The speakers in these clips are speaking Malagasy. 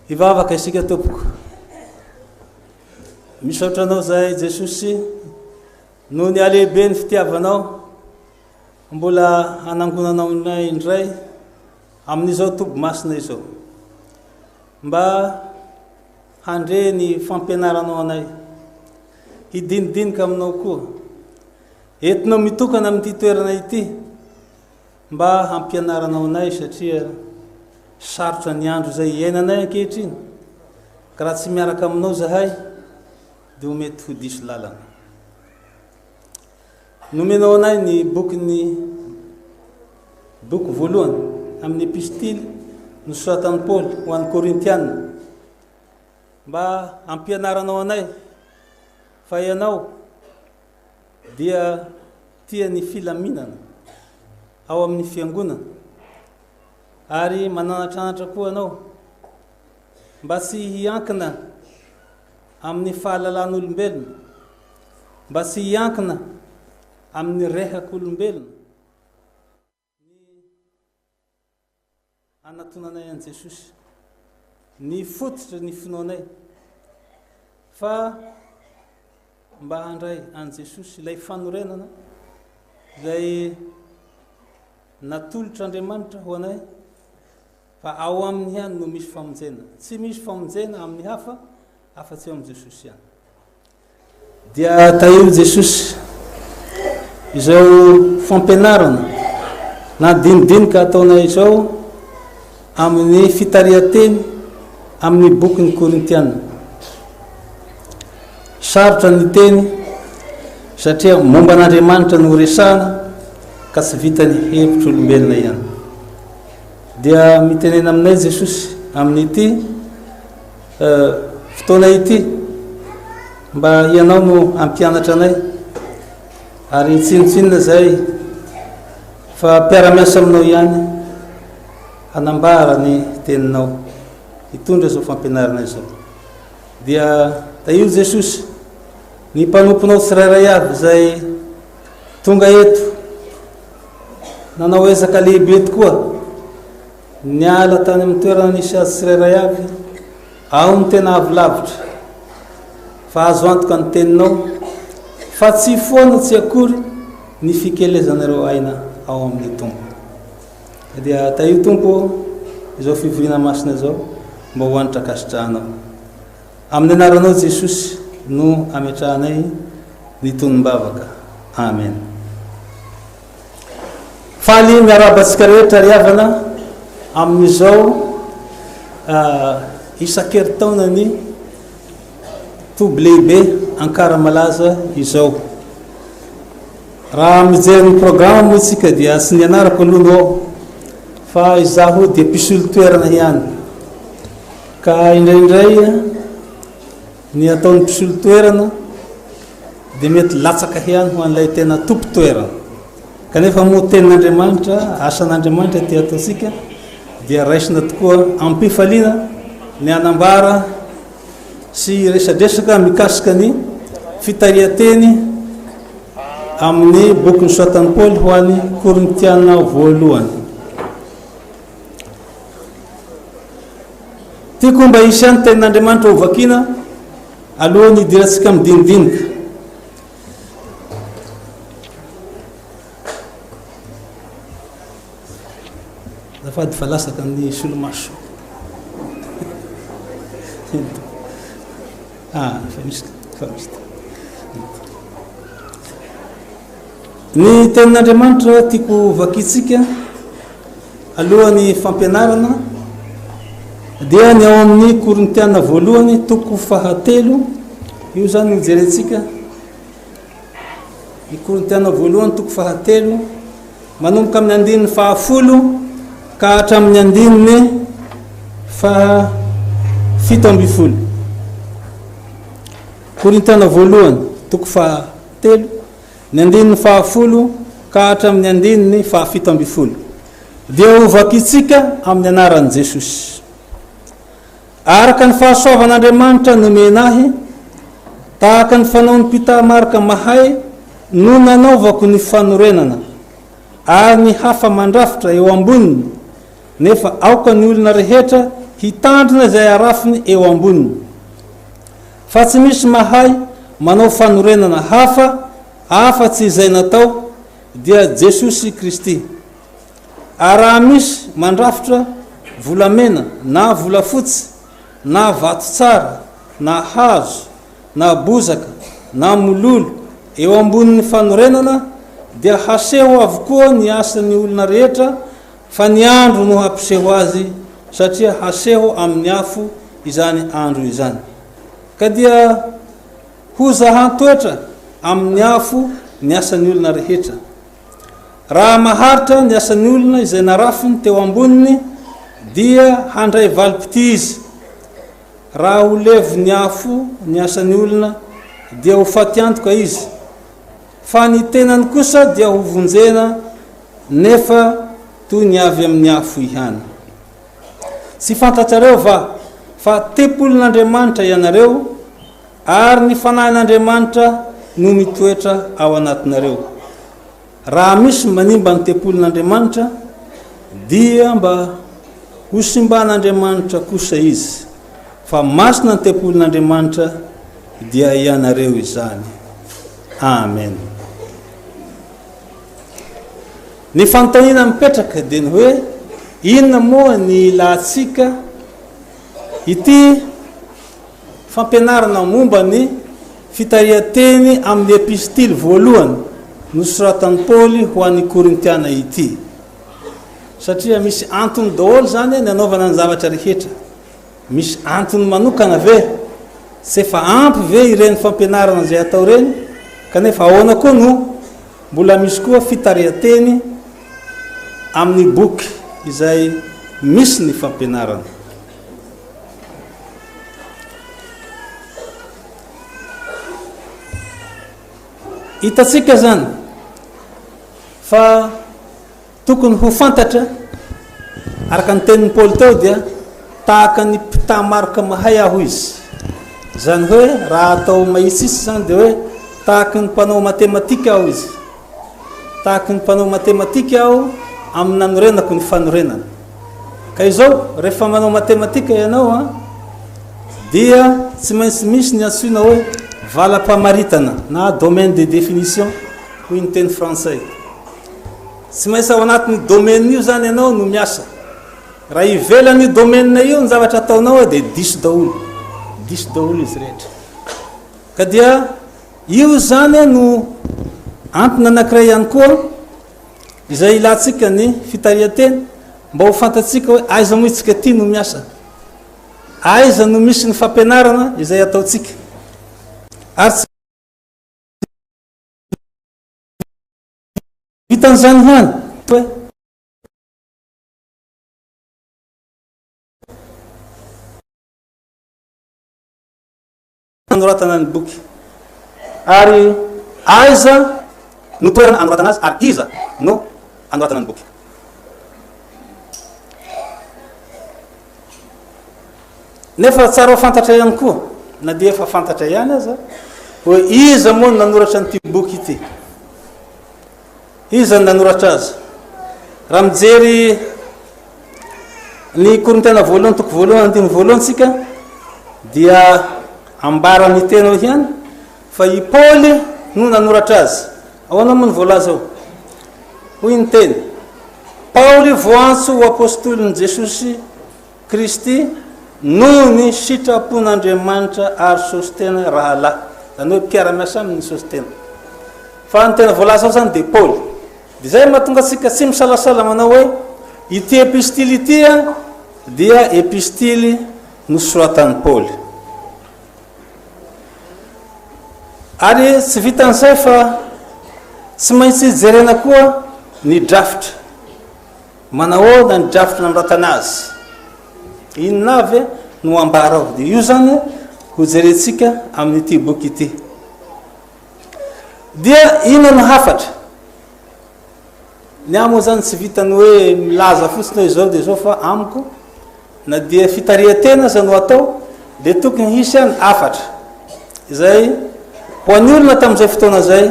Ivavaka isika tompoko. Misaotranao zay Jesosy noho ny alehibe ny fitiavanao mbola anangonanao nay indray amin'izao tobo masina izao mba handre ny fampianaranao anay hidinidinika aminao koa entinao mitokana amin'ity toerana ity mba hampianaranao anay satria sarotra ny andro zay iainanay ankehitriny ka raha tsy miaraka aminao zahay dia mety ho diso lalana. Nomenao anay ny boky voalohany amin'ny epistily nosoratan'i Paoly ho an'ny Korintiana mba hampianaranao anay fa ianao dia tia ny filaminana ao amin'ny fiangonana ary mananatranatra koa anao mba tsy hiankina amin'ny fahalalan'olombelona, mba tsy hiankina amin'ny rehak'olombelona ny anatonanay an Jesosy, ny fototra ny finoanay fa mba handray an Jesosy ilay fanorenana izay natolotra Andriamanitra ho anay fa ao amin'ny hany no misy famonjena, tsy misy famonjena amin'ny hafa afa-tsy eo amin'ny Jesosy ihany. Dia tahio Jesosy izao fampianarana na dinidinika ataonay izao amin'ny fitarihan-teny amin'ny bokin'ny Korintiana. Sarotra ny teny satria momba an'Andriamanitra no resahana ka tsy vitany hevitra olombelona ihany. Dia mitenena aminay Jesosy amin'ity fotoana ity mba ianao no hampianatra anay ary tsinotsinona zay fa mpiara-miasa aminao ihany hanambara ny teninao hitondra zao fampianarana izao. Dia tahio Jesosy ny mpanomponao tsirairay avy zay tonga eto nanao ezaka lehibe tokoa niala tany amin'ny toerana nisy azy tsirairay avy ao ny tena avolavitra fa azo antoka ny teninao fa tsy foana tsy akory ny fikelezanareo aina ao amin'ny tompo. Dia tahio tompo izao fivoriana masina izao mba ho anitra kasitrahanao amin'ny anaranao Jesosy no ametrahanay ny tonom-bavaka. Amen. Faly miarabantsika rehetra riavana amin'izao isan-keritaona ny toby lehibe ankara malaza izao. Raha mijery ny programma moa tsika dia tsy ny anarako aloha fa izaho dia mpisolo toerana ihany ka indraindray ny ataon'ny mpisolo toerana dia mety latsaka ihany ho an'ilay tena tompo toerana kanefa moa tenin'Andriamanitra asan'Andriamanitra ty ataontsika dia raisina tokoa ampifaliana ny anambara sy resadresaka mikasika ny fitarihan-teny amin'ny boky nosoratan'i Paoly ho an'ny Korintiana voalohany. Tiako mba hisy ihany tenin'Andriamanitra ho vakiana alohan'ny hidirantsika midinidinika. Zafady fa lasaka ny solomaso. Ny tenin'Andriamanitra tiako vakitsika alohan'ny fampianarana dia ny ao amin'ny Korintiana voalohany toko 7 io zany no jerentsika. Ny Korintiana voalohany toko 7 manomboka amin'ny andininy 10 ka hatramin'ny andininy 17. Korintiana voalohany toko 7 ny andininy 10 ka hatramin'ny andininy 17. Dia ho vakitsika amin'ny anaran'i Jesosy. Araka ny fahasoavan'Andriamanitra nomenahy tahaka ny fanaon'ny mpitamarika mahay no nanaovako ny fanorenana ary ny hafa mandrafitra eo amboniny nefa aoka ny olona rehetra hitandrina izay arafiny eo amboniny fa tsy misy mahay manao fanorenana hafa afa-tsy izay natao dia Jesosy Kristy. Raha misy mandrafitra volamena na volafotsy na vato tsara na hazo na bozaka na mololo eo ambonin'ny fanorenana dia haseho avokoa ny asan'ny olona rehetra fa ny andro no hampiseho azy satria haseho amin'ny afo izany andro izany. Ka dia hozahan-toetra amin'ny afo ny asan'ny olona rehetra. Raha maharitra ny asan'ny olona izay narafiny teo amboniny dia handray valipity izy. Raha ho levo ny afo ny asan'ny olona dia ho faty antoka izy. Fa ny tenany kosa dia ho vonjena nefa toy ny avy amin'ny afo ihany. Tsy fantatrareo fa tempolin'Andriamanitra ianareo ary ny fanahin'Andriamanitra no mitoetra ao anatinareo. Raha misy manimba ny tempolin'Andriamanitra dia mba ho simban'Andriamanitra kosa izy, fa masina ny tempolin'Andriamanitra dia ianareo izany. Amen. Ny fanontaniana mipetraka dia ny hoe inona moa ny ilatsika ity fampianarana momba ny fitarihan-teny amin'ny epistily voalohany nosoratan'i Paoly ho an'ny Korintiana ity. Satria misy antony daholo zany ny anaovana ny zavatra rehetra. Misy antony manokana ve? Tsy efa ampy ve ireny fampianarana izay atao reny? Kanefa ahoana koa no mbola misy koa fitarihan-teny amin'ny boky izay misy ny fampianarana. Hitatsika zany fa tokony ho fantatra araka ny tenin'ny Paoly teo dia tahaka ny mpitamaroka mahay aho izy. Zany hoe raha atao mahitsisy zany dia hoe tahaka ny mpanao matematika aho izy. Tahaka ny mpanao matematika aho amin'ny nanorenako ny fanorenana. Ka izao rehefa manao matematika ianao dia tsy maintsy misy ny antsoina hoe valam-pamaritana na domaine de définition hoy ny teny frantsay. Tsy maintsy ao anatin'ny domaine io zany ianao no miasa. Raha ivelan'io domaine io ny zavatra ataonao dia diso daholo izy rehetra. Ka dia io zany no antony anankiray ihany koa izay ilatsika ny fitarihan-teny mba ho fantatsika hoe aiza moa itsika ty no miasa, aiza no misy ny fampianarana izay ataotsika. Ary tsy vitan'izany hany hoe anoratana ny boky ary aiza no toerana anoratana azy ary iza no anoratana ny boky. Nefa tsara ho fantatra ihany koa na dia efa fantatra ihany aza hoe iza moa no nanoratra n'ity boky ity, iza no nanoratra azy. Raha mijery ny Korintiana voalohany toko voalohany andiny voalohantsika dia ambara ny tena ihany fa i Paoly no nanoratra azy. Ahoana moa ny voalaza ao? Hoy ny teny: Paoly voantso ho apôstolin'i Jesosy Kristy noho ny sitrapon'Andriamanitra ary Sostena rahalahy. Zany hoe mpiara-miasa amin'ny Sostena. Fa ny tena voalaza ao zany dia Paoly. Dia zay mahatonga antsika tsy misalasala manao hoe ity epistily ity dia epistily nosoratan'i Paoly. Ary tsy vitan'izay fa tsy maintsy jerena koa ny drafitra. Manao na ny drafitra namoratana azy. Inona avy no ambara ao. Dia io zany ho jerentsika amin'ity boky ity. Dia inona no hafatra? Ny amo zany tsy vitany hoe milaza fotsiny hoe izao dia izao fa amiko na dia fitarihan-tena zany ho atao dia tokony hisy ihany hafatra izay ho an'ny olona tamin'izay fotoana zay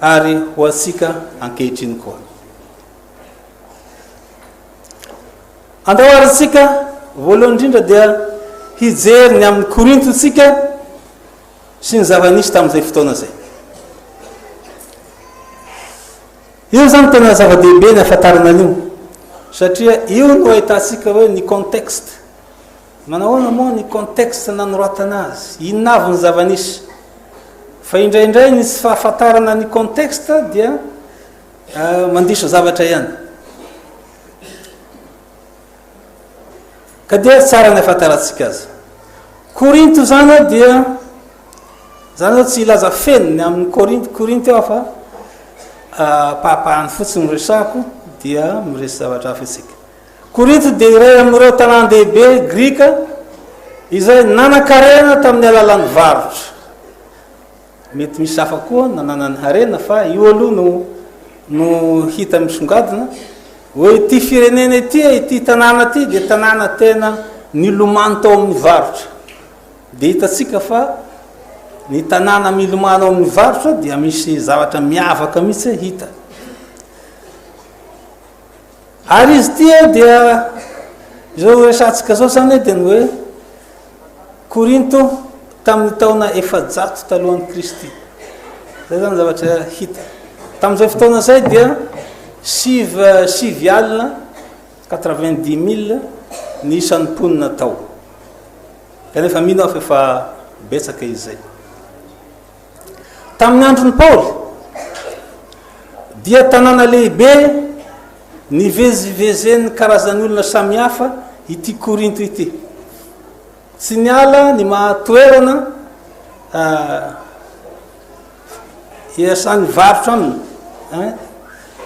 ary ho antsika ankehitriny koa. Andahoarintsika voalohany indrindra dia hijery ny amin'ny korinto tsika sy ny zava-nisy tamin'izay fotoana zay. Io zany tena zava-dehibe ny afantarana an'io satria io no ahitantsika hoe ny contexte. Manahoana moa ny contexte nanoratana azy, inona avy ny zava-nisy. Fa indraindray ny tsy fahafantarana ny contexte dia mandiso zavatra ihany. Ka dia tsara ny afantarantsika azy. Korinto zany dia zany hoe tsy ilaza feniny amin'ny korinto eo fa pahapahany fotsiny resako dia miresy zavatra hafa itsika. Korinto dia iray amin'ireo tanàn-dehibe grika izay nanan-karena tamin'ny alalan'ny varotra. Mety misy hafa koa nananany harena fa io aloha no hita misongadina hoe ity firenena ity tanàna ity dia tanàna tena nilomano tao amin'ny varotra. Dia hitatsika fa ny tanàna milomano amin'ny varotra dia misy zavatra miavaka mihitsy hita. Ary izy tia dia izao resantsika zao zany dia ny hoe Korinto tamin'ny taona 700 talohan'ny Kristy. Zay zany zavatra hita. Tamin'izay fotoana zay dia 7 alina 90,000 ny isan'ny mponina tao. Kanefa mino afa efa betsaka izy zay. Tamin'ny andron'ny Paoly dia tanàna lehibe nivezivezen'ny karazany olona samihafa ity Korinto ity. Tsy niala ny mahatoerana iasan'ny varotra aminy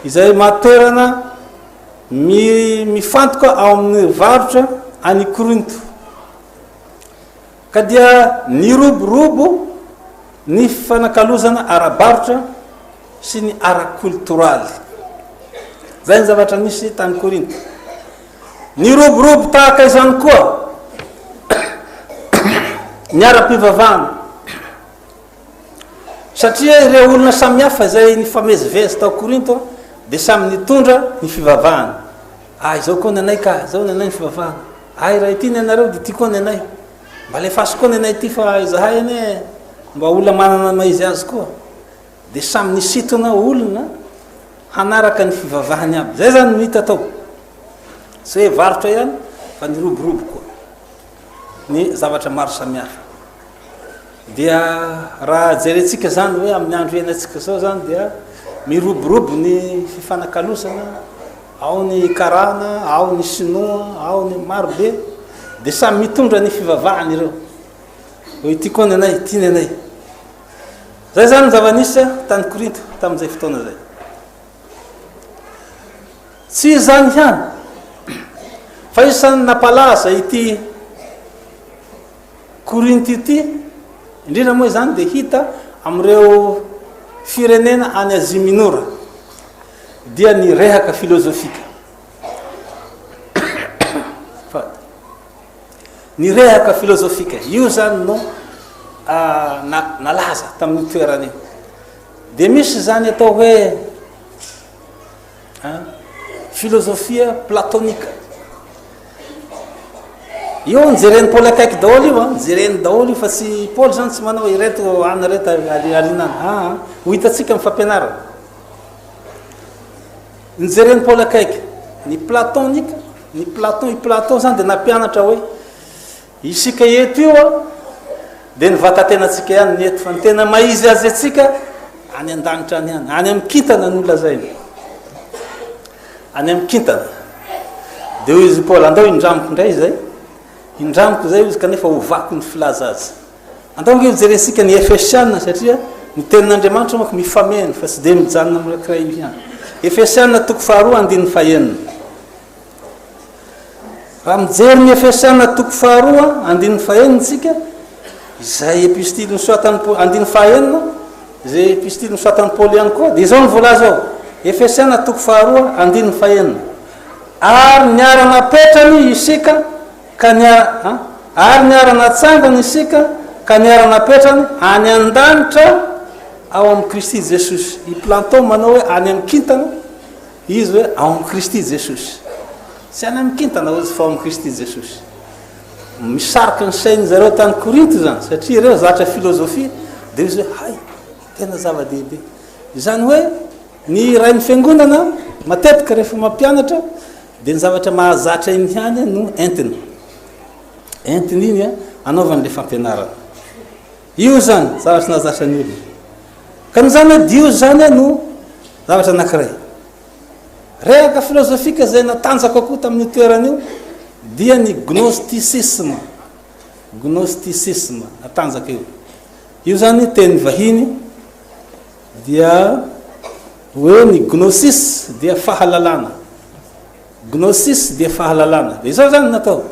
izay mahatoerana mifantoka ao amin'ny varotra any Korinto. Ka dia niroborobo ny fanakalozana ara-barotra sy ny ara-kulturaly. Zay ny zavatra nisy tany Korinto. Niroborobo tahaka izany koa ny ara-pivavahana. Satria ireo olona samihafa zay nifamezivezy tao Korinto dia samy nitondra ny fivavahana. Izao koa ny anay ka, izao ny anay ny fivavahana. Raha ity ny anareo dia ity koa ny anay. Mba lefaso koa ny anay ity fa izahay ane mba olona manana maizy azy koa. Dia samy nisitona olona hanaraka ny fivavahany aby. Zay zany mita tao. Tsy hoe varotra ihany fa niroborobo koa ny zavatra maro samihafa. Dia raha jerentsika zany hoe amin'ny andro iainantsika zao zany dia miroborobo ny fifanakalosana, ao ny karana, ao ny sinoa, ao ny marobe, dia samy mitondra ny fivavahany ireo. Hoe ity koa ny anay, ity ny anay. Zay zany zava-nisy tany Korinto tamin'izay fotoana zay. Tsy zany ihany fa isany napalaza ity Korinto ity, indrindra moa zany dia hita amin'ireo firenena any Azia Minora dia ny rehaka filozofika. Ny rehaka filozofika io zany no nalaza tamin'ny toerana io. Dia misy zany atao hoe filozofia platonika. Io nijeren'ny Paoly akaiky daholo io, nijereny daholo io fa tsy Paoly zany tsy manao ireto ana reto alinana. Ho hitatsika amin'ny fampianarana. Nijeren'ny Paoly akaiky ny platonika, ny Platon, i Platon zany dia nampianatra hoe isika eto io dia ny vatatenatsika ihany ny eto, fa ny tena maizy azy atsika any an-danitra any ihany, any amin'ny kintana ny olona zay. Any amin'ny kintana. Dia hoy izy Paoly, andao indramiko indray zay. Indramiko zay izy kanefa hovako ny filaza azy. Andao nge jerentsika ny Efesiana satria ny tenin'Andriamanitra moa mifameno fa tsy dia mijanona amin'ny rakiray io ihany. Efesiana 2:2-5. Raha mijery ny Efesiana 2:2-5 tsika, izay epistily nisoatan'ny 2:5 izay epistily nisoatan'ny Paoly ihany koa, dia izao ny voalaza ao. Efesiana 2:2-5. Ary niara-napetrany isika ka ary niara-natsangany isika ka niara-napetrany any an-danitra ao amin'ny Kristy Jesosy. I Platon manao hoe any amin'ny kintana, izy hoe ao amin'ny Kristy Jesosy. Tsy any amin'ny kintana izy fa ao amin'ny Kristy Jesosy. misarika ny sainy zareo tany Korinto zany satria reo zatra filozofia dia izy hoe hay tena zava-dehibe izany hoe ny ray ny fiangonana matetika rehefa mampianatra dia ny zavatra mahazatra iny ihany no entiny iny anaovany le fampianarana io zany zavatra nahazatra ny olona ka no zany hoe dio zany no zavatra anankiray rehaka filozofika zay natanjaka koa tamin'ny toerana io dia ny gnosticisme natanjaka io zany teny vahiny dia hoe ny gnosis dia fahalalana dia izao zany natao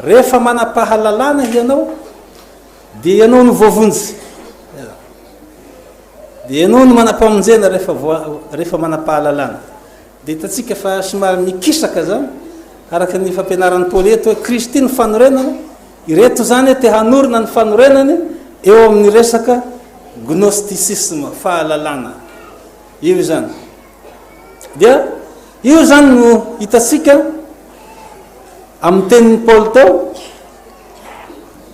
rehefa manam-pahalalana ianao dia ianao no voavonjy dia ianao no manam-pamonjena rehefa manam-pahalalana dia hitatsika fa somary mikisaka zany araka ny fampianaran'ny Paoly eto hoe Kristy ny fanorenana ireto zany te hanorina ny fanorenany eo amin'ny resaka gnosticisme fahalalana io zany dia io zany no hitatsika amin'ny tenin'ny Paoly teo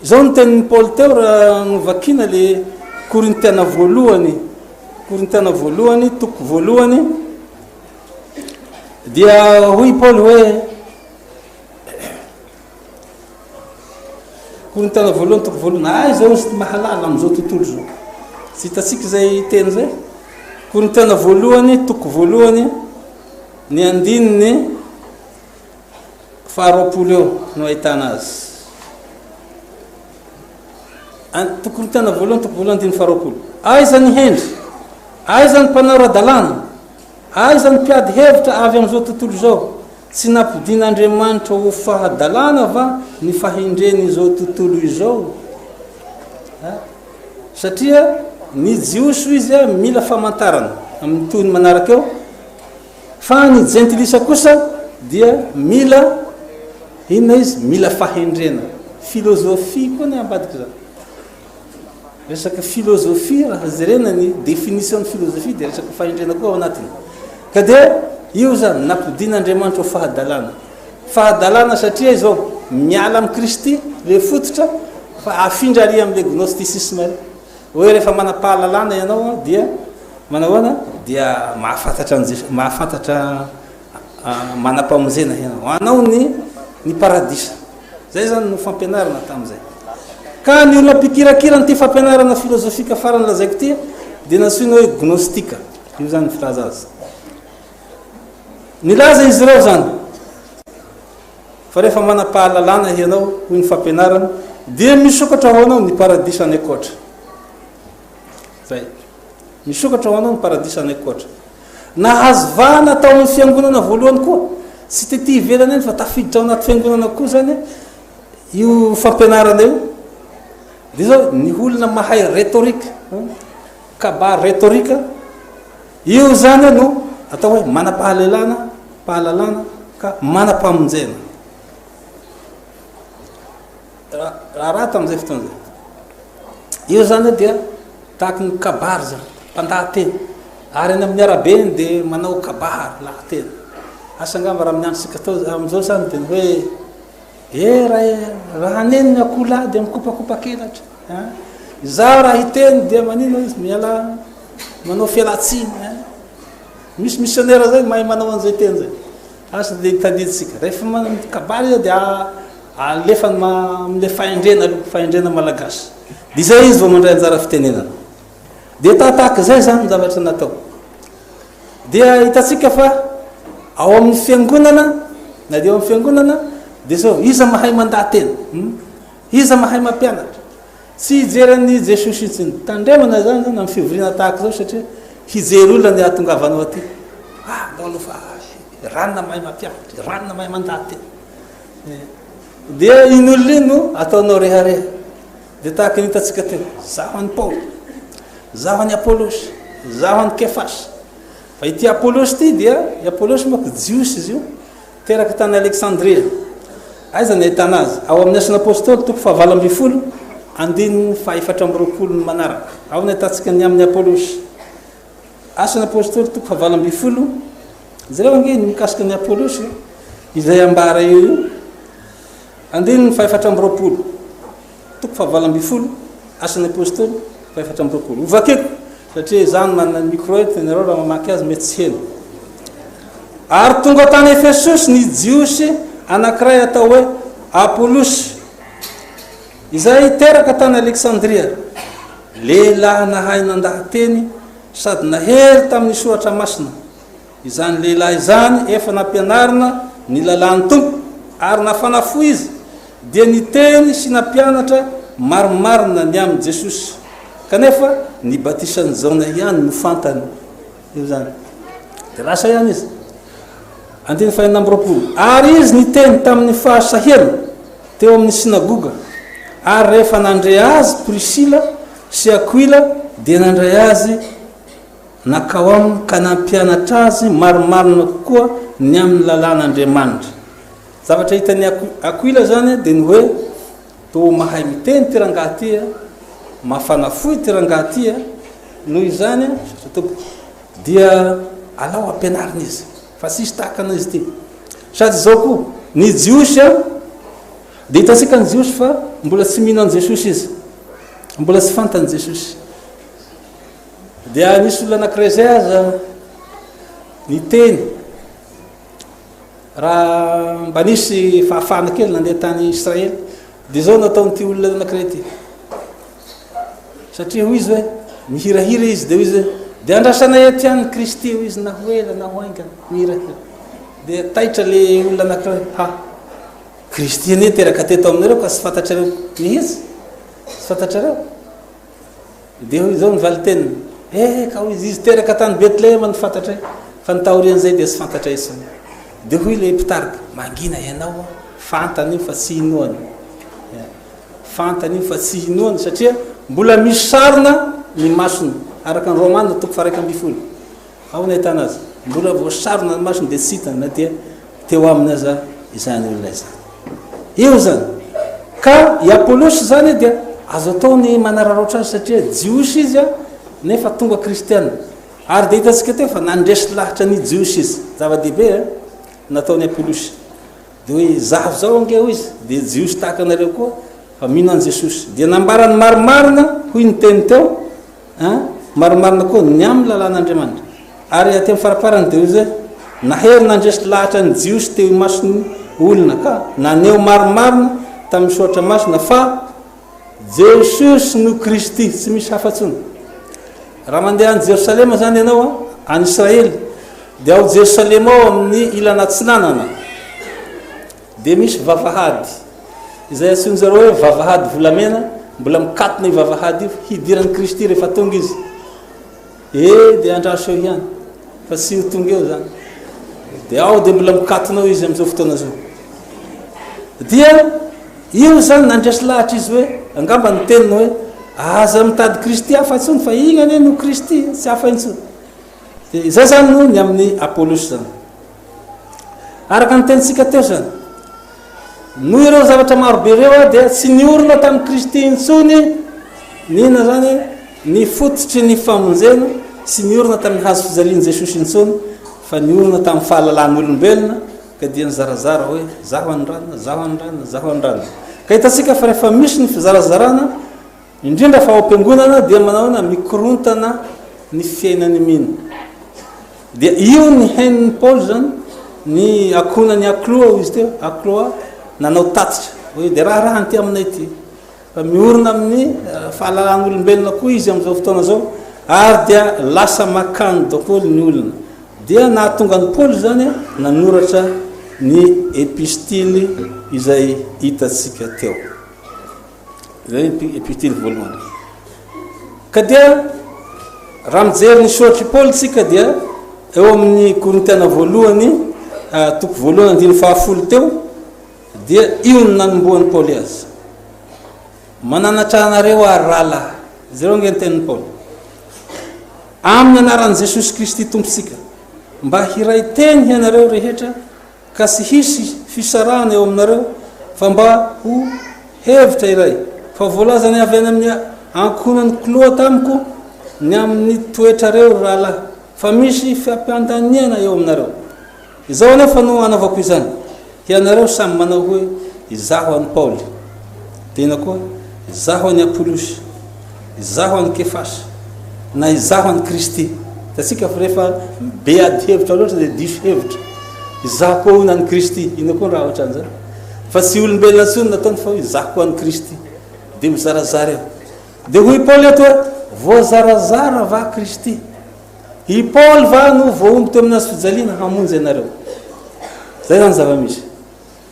izao ny tenin'ny Paoly teo raha novakina le Korintiana voalohany toko voalohany dia hoy Paoly hoe Korintiana voalohany toko voalohany zao sy mahalala amin'izao tontolo zao tsy hitatsika zay teny zay Korintiana voalohany toko voalohany ny andininy 20 eo no ahitana azy Korintiana voalohany toko voalohany andininy 20 aiza ny hendry aiza ny mpanao ara-dalàna aiza ny mpiady hevitra avy amin'izao tontolo zao tsy nampidin'Andriamanitra ho fahadalàna va ny fahindreny izao tontolo izao satria ny jiosy izy mila famantarana amin'ny tohiny manaraka eo fa ny jentilisa kosa dia mila inona izy mila fahindrena filozofia koa ny ambadika zany resaka filozofia raha jerena ny définition ny filozofia dia resaka fahindrena koa ao anatiny ka dia io zany nampidin'Andriamanitra ho fahadalàna satria izao miala amin'ny Kristy le fototra fa afindra ary amin'le gnosticisme hoe rehefa manam-pahalalana ianao dia manahoana dia mahafantatra manam-pamonjena ianao anao ny paradisa zay zany no fampianarana tamin'izay ka ny olona mpikirakira nyty fampianarana filozofika farany lazaiko ty dia nasoina hoe gnostika io zany filaza azy nilaza izy ireo zany fa rehefa manam-pahalalana ianao hoy ny fampianarana dia misokatra ho anao ny paradisa any akoatra zay misokatra ho anao ny paradisa any akoatra nahazovana tao amin'ny fiangonana voalohany koa tsy tety ivelana eny fa tafiditra ao anaty fiangonana koa zany io fampianarana io dia zao ny olona mahay rhétorique kaba rhétorique io zany no atao hoe manam-pahalalana ka manam-pamonjena raha tamin'izay fotoana zay io zany dia tahaky ny kabary zany mpandahateny ary any amin'ny arabeny dia manao kabary lahateny asangamba raha miandrosika tao amin'izao zany dia hoe raha aneny ny akola dia mikopakopakelatra izaho raha hiteny dia manino izy miala manao fialatsiny misy missionnaire zay mahay manao an'izay teny zay asa dia hitadiditsika rehefa kabary izy dia alefany am'le fahindrena malagasy dia zay izy vao mandray anjara fitenenana dia tahaka zay zany zavatra natao dia hitatsika fa ao amin'ny fiangonana na dia ao amin'ny fiangonana dia zao iza mahay mandahateny iza mahay mampianatra tsy hijeran'ny Jesosy itsiny tandremana zany amin'ny fivoriana tahaka zao satria hijery olona ny ahatongavanao aty ndao aloha fa ranona mahay mampianatra ranona mahay mandahateny dia in'olona iny no ataonao rehareha dia tahaka ny hitatsika teo zaho any Paoly zaho any Apolosy zaho any Kefasy fa ity Apolosy ty dia i Apolosy mako jiosy izy io teraka tany Alexandria aiza ny ahitana azy ao amin'ny asany apôstôly toko 7 andininy 420 ny manaraka ao ny ahitantsika ny amin'ny Apolosy asany apôstôly toko 7 zareo ange ny mikasika ny Apolosy izay ambara io andininy faefatra amby roapolo toko fahavalo amby folo asan'ny apôstôly faefatra amby roapolo ovakeko satria zany manana micro eto nareo raha mamaky azy mety tsy heno ary tonga tany Efesosy ny jiosy anankiray atao hoe Apolosy izay teraka tany Alexandria lehilahy nahay nandahateny sady nahery tamin'ny soratra masina izany lehilahy izany efa nampianarina ny lalàny tompo ary nafanafo izy dia niteny sy nampianatra marimarina ny amin'ny Jesosy kanefa ny batisany zaona ihany no fantany io zany dia lasa ihany izy andiny fahenina amby roapolo ary izy niteny tamin'ny fahasahiana teo amin'ny sinagoga ary rehefa nandray azy Priscilla sy Aquila dia nandray azy nakao aminy ka nampianatra azy marimarina kokoa ny amin'ny lalàn'Andriamanitra zavatra hitany Aquila zany dia ny hoe to mahay miteny ty rangahy ty mafanafoy ty rangahy ty noho izany dia alao ampianarina izy fa sisy tahakana izy ty sady zao koa ny jiosy dia hitasika ny jiosy fa mbola tsy mino an Jesosy izy mbola tsy fantany Jesosy dia nisy olona anankiray zay aza niteny raha mba nisy fahafahana kely nandeha tany Israely dia zao nataonyity olona anankiray ty satria hoy izy hoe mihirahira izy dia hoy izy dia andrasana ety any Kristy hoy izy na hoela na hoaingana mihirahira dia taitra le olona anankiray ha Kristy anie teraka teto aminareo ka tsy fantatrareo mihitsy tsy fantatrareo dia hoy zao nivaly teniny ka hoy izy teraka tany Betlehema ny fantatra fa nitaorian'izay dia tsy fantatra isany dia hoy le mpitarika mangina ianao fantany fa tsy inoany fantany fa tsy inoany satria mbola misy sarina ny masony araka ny Romanina toko fa 1:12 ao nahitana azy mbola voasarina ny masony dia tsy hitany na dia teo aminy aza izany olona izany io zany ka i Apolosy zany dia azo ataony manararoatra azy satria jiosy izy nefa tonga kristiana ary dia hitantsika teo fa nandresy lahatra ny jiosy izy zava-dehibe nataony Apolosy dia hoe zaho zao ange hoy izy dia jiosy tahaka anareo koa fa mino an Jesosy dia nambarany marimarina hoy ny teny teo marimarina koa ny amin'ny lalàn'Andriamanitra ary aty amin'ny faraparany dia hoy zay nahery nandresy lahatra ny jiosy teo imasony olona ka naneo marimarina tamin'ny soratra masina fa Jesosy no Kristy tsy misy hafa-tsony raha mandeha any Jerosalema zany ianao any Israely dia ao Jerosalema ao amin'ny ilana tsinanana dia misy vavahady izay antsoiny zareo hoe vavahady volamena mbola mikatona io vavahady io hidiran'ny Kristy rehefa tonga izy dia andraso eo ihany fa tsy ho tonga eo zany dia ao dia mbola mikatonao izy amin'izao fotoana zao dia io zany nandresy lahatra izy hoe angamba ny teniny hoe aza mitady Kristy hafa intsony fa igny anie no Kristy tsy hafa intsony dia izay zany no ny amin'ny Apolosy zany araka ny tenitsika teo zany noho ireo zavatra marobe ireo dia tsy niorona tamin'ny Kristy intsony nina zany ny fototry ny famonjena sy niorona tamin'ny hazo fijalian'i Jesosy intsony fa niorona tamin'ny fahalalàn'olombelona ka dia nizarazara hoe zaho andranina zaho andranina zaho andranina ka hitantsika fa rehefa misy ny fizarazarana indrindra fa ao am-piangonana dia manaona mikorontana ny fiainany mino dia io ny hain'ny Paoly zany ny akonany Akloa izy teo Akloa nanao tatitra hoe dia raha anty aminay ty fa miorona amin'ny fahalalàn'olombelona koa izy amin'izao fotoana zao ary dia lasa makany daholo ny olona dia nahatonga ny Paoly zany nanoratra ny epistily izay hitatsika teo zay epistily voalohany ka dia raha mijery ny soratry Paoly tsika dia eo amin'ny Korintiana voalohany toko voalohany 10 teo dia io ny nanomboan'ny Paoly azy mananatra anareo ary rahalahy zereo nge ny tenin'ny Paoly amin'ny anaran'i Jesosy Kristy tompontsika mba hiray teny ianareo rehetra ka tsy hisy fisarahana eo aminareo fa mba ho hevitra iray fa voalazany avy any amin'ny ankonan'ny Kloa tamiko ny amin'ny toetrareo rahalahy fa misy fiampiandaniana eo aminareo izao anefa no anaovako izany ianareo samy manao hoe izaho an'i Paoly, tena koa izaho an'i Apolosy, izaho an'i Kefasy, na izaho an'i Kristy. Tatsika fa rehefa be ady hevitra loatra dia diso hevitra. Izaho koa hono an'i Kristy, ino koa raha ohatran' zany. Fa tsy olombelona intsony nataony fa izaho koa an'i Kristy. Dia mizarazara eo. Dia hoy Paoly eto hoe voazarazara va Kristy. I Paoly va no voaomby teo aminazy fijaliana hamonjy ianareo. Zay zany zava-misy.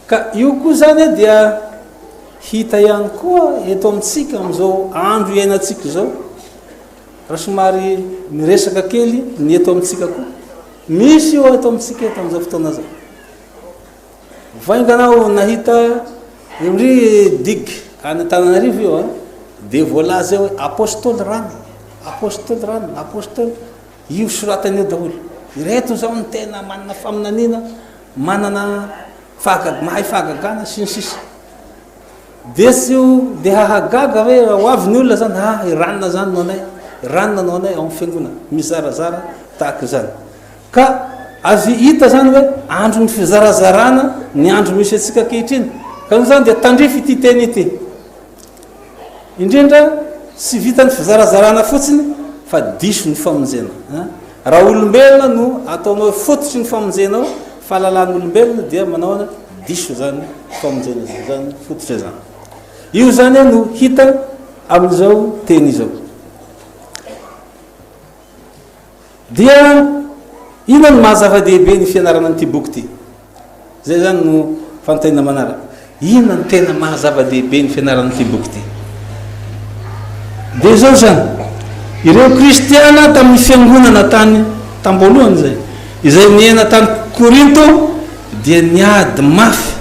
Ka io koa zany dia hita ihany koa eto amintsika amin'izao andro iainantsika zao. Raha somary miresaka kely ny eto amintsika koa. Misy io eto amintsika eto amin'izao fotoana zao. Vainganao nahita ry dig any Antananarivo io dia voalaza hoe apôstôly rano, apôstôly rano, apôstôly. Io soratany eo daholo. Ireto zao ny tena manana faminaniana, manana mahay fahagagana sy ny sisa. Dia tsy io dia hahagaga hoe ho avy ny olona zany iranona zany no anay, iranona no anay ao amin'ny fiangonana, mizarazara tahaka zany. Ka azo hita zany hoe andro ny fizarazarana ny andro misy antsika ankehitriny. Ka io zany dia tandrify ity teny ity. Indrindra tsy vitany fizarazarana fotsiny fa diso ny famonjena. Raha olombelona no ataonao fototry ny famonjenao, fahalalan'olombelona dia manao diso zany famonjena zany fototry zany. Io zany no hita amin'izao teny izao. Dia ino no mahazava-dehibe ny fianarana an'ity boky ity? Zay zany no fanontaniana manaraka. Ino no tena mahazava-dehibe ny fianarana an'ity boky ity? Dia zao zany, ireo kristiana tamin'ny fiangonana tany tamboalohany zay, izay niaina tany Korinto, dia niady mafy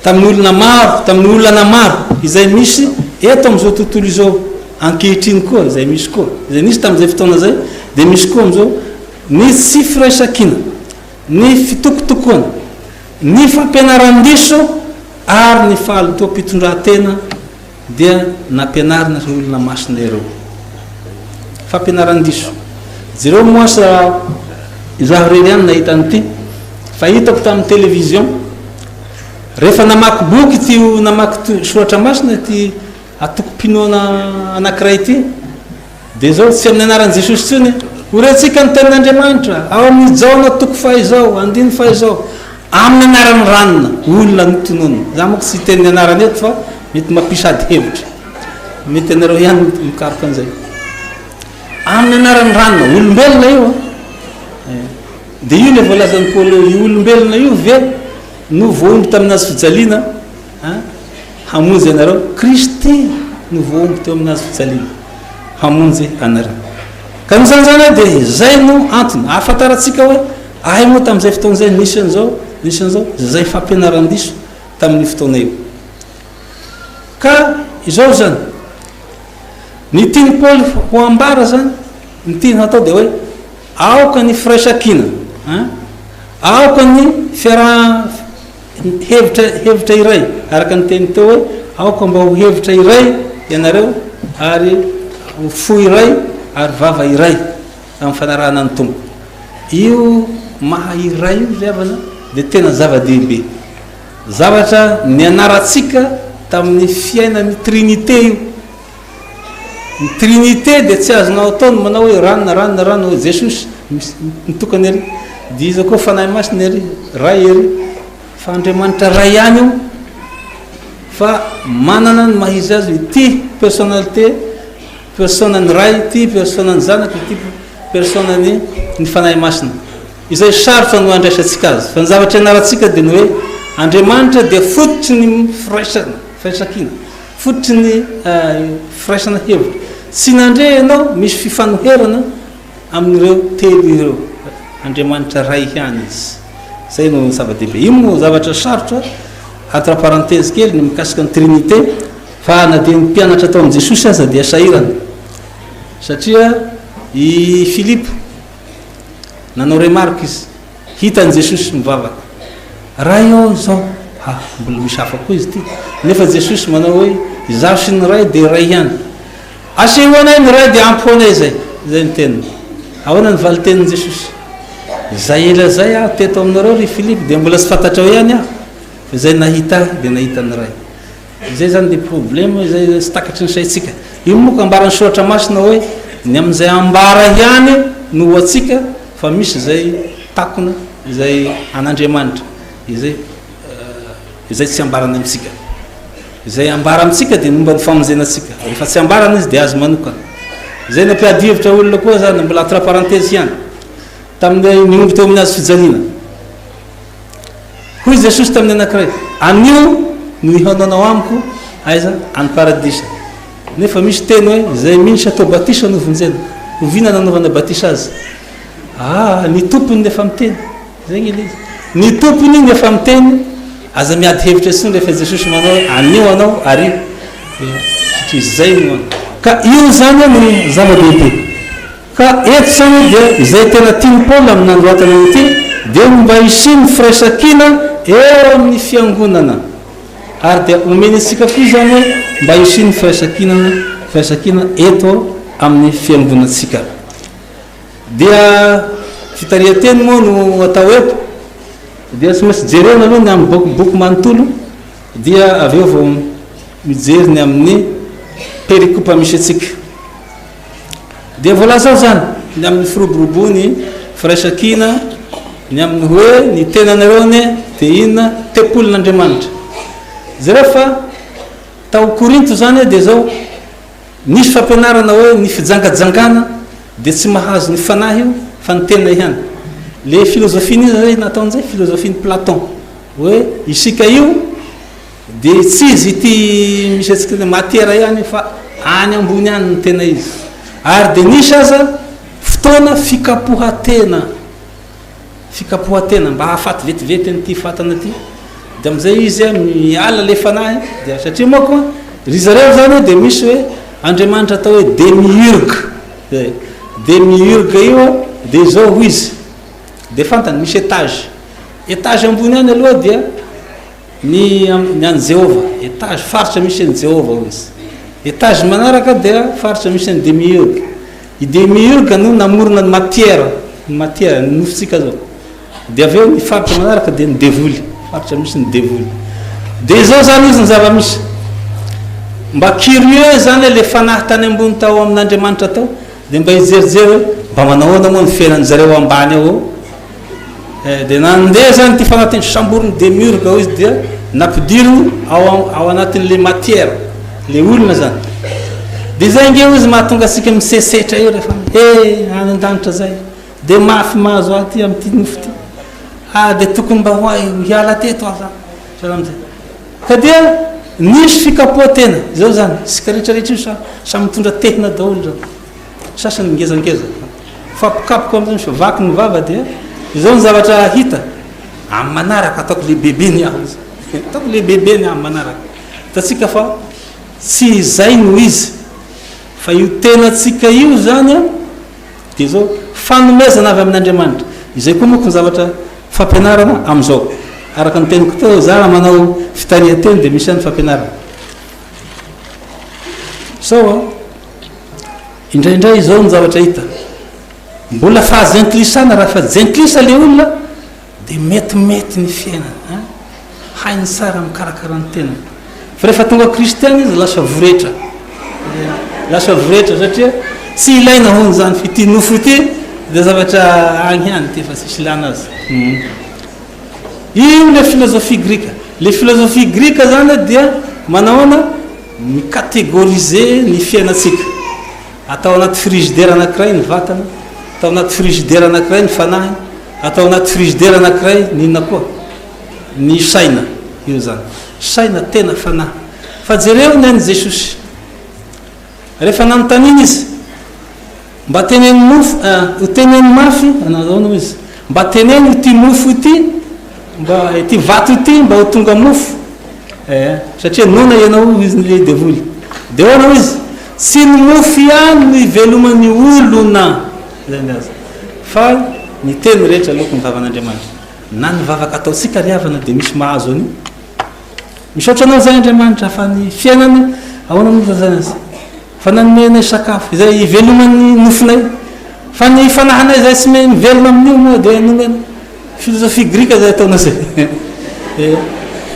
tamin'ny olona maro, tamin'ny olana maro izay misy eto amin'izao tontolo izao ankehitriny koa, izay misy koa, izay nisy tamin'izay fotoana zay, dia misy koa amin'izao ny tsy firaisan-kina, ny fitokotokoana, ny fampianaran-diso ary ny fahalotoam-pitondran-tena dia nampianarina ny olona masina ireo. Fampianaran-diso. Jereo moasa izaho reny ihany nahita an'ity, fa hitako tamin'ny télévision. Rehefa namaky boky ty namaky soratra masina ty atoko-pinoana anankiray ity, dia zao tsy amin'ny anaran'i Jesosy tsony horentsika ny tenin'Andriamanitra ao amin'ny jaona toko fahizao, andiny fahizao, amin'ny anaran'ny ranona olona ny tononona. Za moa tsy teniny anarany eto fa mety mampisady hevitra, mety anareo ihany mikaroka an'izay. Amin'ny anaran'ny ranona olombelona io dia io le voalazan'ny Paoly, io olombelona io ve no voaomby taminazy fijaliana hamonjy anareo. Kristy no voaomby teo aminazy fijaliana hamonjy anareo. Ka misany zany dia zay no antony ahafantaratsika hoe ahay moa tamin'izay fotoana zay nisy an'izao zay fampianaran-diso tamin'ny fotoana io. Ka izao zany ny tiany Paoly ho ambara zany, ny tiany hatao dia hoe aoka ny firaisan-kina, aoka ny hevitra iray, araka ny teny teo hoe aoka mba ho hevitra iray ianareo ary fo iray ary vava iray amin'ny fanarahana ny tompo. Io maha iray io zavana dia tena zava-dehibe, zavatra ny anaratsika tamin'ny fiainan'ny trinité io. Ny trinité dia tsy azonao ataony manao hoe ranona hoe Jesosy mitokany ery, dia izy koa fanahy masina ery, ray ery, fa Andriamanitra ray ihany io, fa manana ny mahizy azy ity personnalité, personany ray, ity personany zanaka, ity personany ny fanahy masina. Izay sarotra no andraisantsika azy, fa ny zavatra ianaratsika dia ny hoe Andriamanitra dia fototry ny firaisan-kina, fototry ny firaisana hevitra. Tsy nandre ianao misy fifanoherana amin'ireo telo ireo, Andriamanitra ray ihany izy. Zay no zava-dehibe. Io no zavatra sarotra, entre parenthèse kely ny mikasika ny trinité, fa na dia ny mpianatra tao amin'i Jesosy aza dia sahirana. Satria i Filipo nanao remarque izy, hitany Jesosy mivavaka, raha io zao mbola misy hafa koa izy ity, nefa Jesosy manao hoe izaho sy ny ray dia ray ihany. Aseho anay ny ray dia ampy ho anay zay ny teniny. Ahoana ny valitenin'i Jesosy? Zay ela zay teto aminareo ry Filipo dia mbola tsy fantatrao ihany aho, izay nahita dia nahita ny ray izay zany dia problème izay sy takatry ny saitsika io moa ka ambarany soratra masina hoe ny amin'izay ambara ihany no atsika fa misy izay takona izay an'Andriamanitra izay tsy ambarany amintsika izay ambara amintsika dia momba ny famonjenatsika rehefa tsy ambarana izy dia azo manokana izay nampiady-hevitra olona koa zany mbola entre parenthèse ihany tamin'ny niomby teo amin'ny azo fijaliana hoy Jesosy tamin'ny anankiray anio no ihananao amiko aiza any paradisa nefa misy teny hoe izay minisy atao batisa no vonjena ovina nanaovana batisa azy ny tompony nefa miteny zegny ile izy ny tompony iny efa miteny aza miady hevitra siny rehefa Jesosy manao hoe anio anao ary satria zay no ka io zany no zava-dehibe ka eto zany dia izay tena tiany Paoly amin'ny androatana ity dia mba isiny firaisan-kina eo amin'ny fiangonana ary dia omeny antsika koa zany hoe mba isiny firaisan-kina eto amin'ny fiangonantsika dia fitarian-teny moa no atao eto dia tsy maintsy jerena aloha ny amin'ny boky manontolo dia avy eo vao mijery ny amin'ny perikopa misy atsika dia voalazao zany ny amin'ny firoborobony firaisan-kina ny amin'ny hoe ny tenanareo ny dia inona tempolin'Andriamanitra zareo fa tao Korinto zany dia zao nisy fampianarana hoe ny fijangajangana dia tsy mahazo ny fanahy io fa ny tena ihany le filozofia zay nataon'izay filozofia Platon hoe isika io dia tsy izy ity misy atsika matiera ihany fa any ambony ihany ny tena izy ary dia nisy aza fotoana fikapohatena mba hahafaty vetivety an'ity fatana ty dia amin'izay izy miala le fanahy dia satria moa koa ry zareo zany dia misy hoe Andriamanitra atao hoe demiurge io dia zao ho izy dia fantany misy étage ambony any aloha dia ny any Jehova étage faritra misy any Jehova ho izy étage manaraka dia faritra misy any demiurge i demiurge no namorona ny matière ny nofitsika zao dia avy eo ny faritra manaraka dia ny devoly faritra misy ny devoly dia zao zany izy ny zava-misy mba curieux zany le fanahy tany ambony tao amin'Andriamanitra tao dia mba hijerijery hoe mba manahoana moa ny fiainany zareo ambany ao dia nandeha zany ty fanahy teny samboriny demiurge ao izy dia nampidiriny ao anatin'le matière le olona zany dia zay ngeo izy mahatonga asika misesetra io rehefa any an-danitra zay dia mafy mahazo aty amin'ity nofo ty dia tokony mba ho hiala teto aza salamizay ka dia nisy fikapohatena zao zany sika rehetrarehetra io samy mitondra tehina daholo zao sasany ngezangeza fampikapoka am'izay misy vaky ny vava dia izao ny zavatra hita amin'ny manaraka ataoko le bebeny aho izy ataoko le bebeny amin'ny manaraka tatsika fa tsy zay no izy fa io tenatsika io zany dia zao fanomezana avy amin'Andriamanitra izay koa moa ny zavatra fampianarana amin'izao araka ny teniko teo za manao fitarian-teny dia misy any fampianarana sao indraindray zao ny zavatra hita mbola fahazenklisana raha fa jenklisa le olona dia metimety ny fiainana hainy tsara mikarakara ny tenany fa rehefa tonga kristiana izy lasa voretra satria tsy ilaina hony zany fity nofo ity dia zavatra agny hany ty fa tsisy ilana azy io le filozofia grika zany dia manaona mikategorize ny fiainatsika atao anaty frigidaire anankiray ny vatana atao anaty frigidaire anankiray ny fanahy atao anaty frigidaire anankiray ninona koa ny saina io zany saina tena fanahy fa jereo ny any Jesosy rehefa nanontaniana izy mba teneny mofo teneny mafy anazaona izy mba teneny ity mofo ity mba ity vato ity mba ho tonga mofo satria nona ianao izy le devoly dia hoanao izy tsy ny mofo ihany no ivelomany olona zany azy fa ny teny rehetra aloha ny vavan'Andriamanitra na ny vavaka ataotsika riavana dia misy mahazo any misaotranao zay Andriamanitra fa ny fiainany ahoana moa zany azy fa nanomenay sakafo izay ivelomany nofonay fa ny fanahanay zay tsy mivelona amin'io moa dia nomena filozofia grika zay ataona zay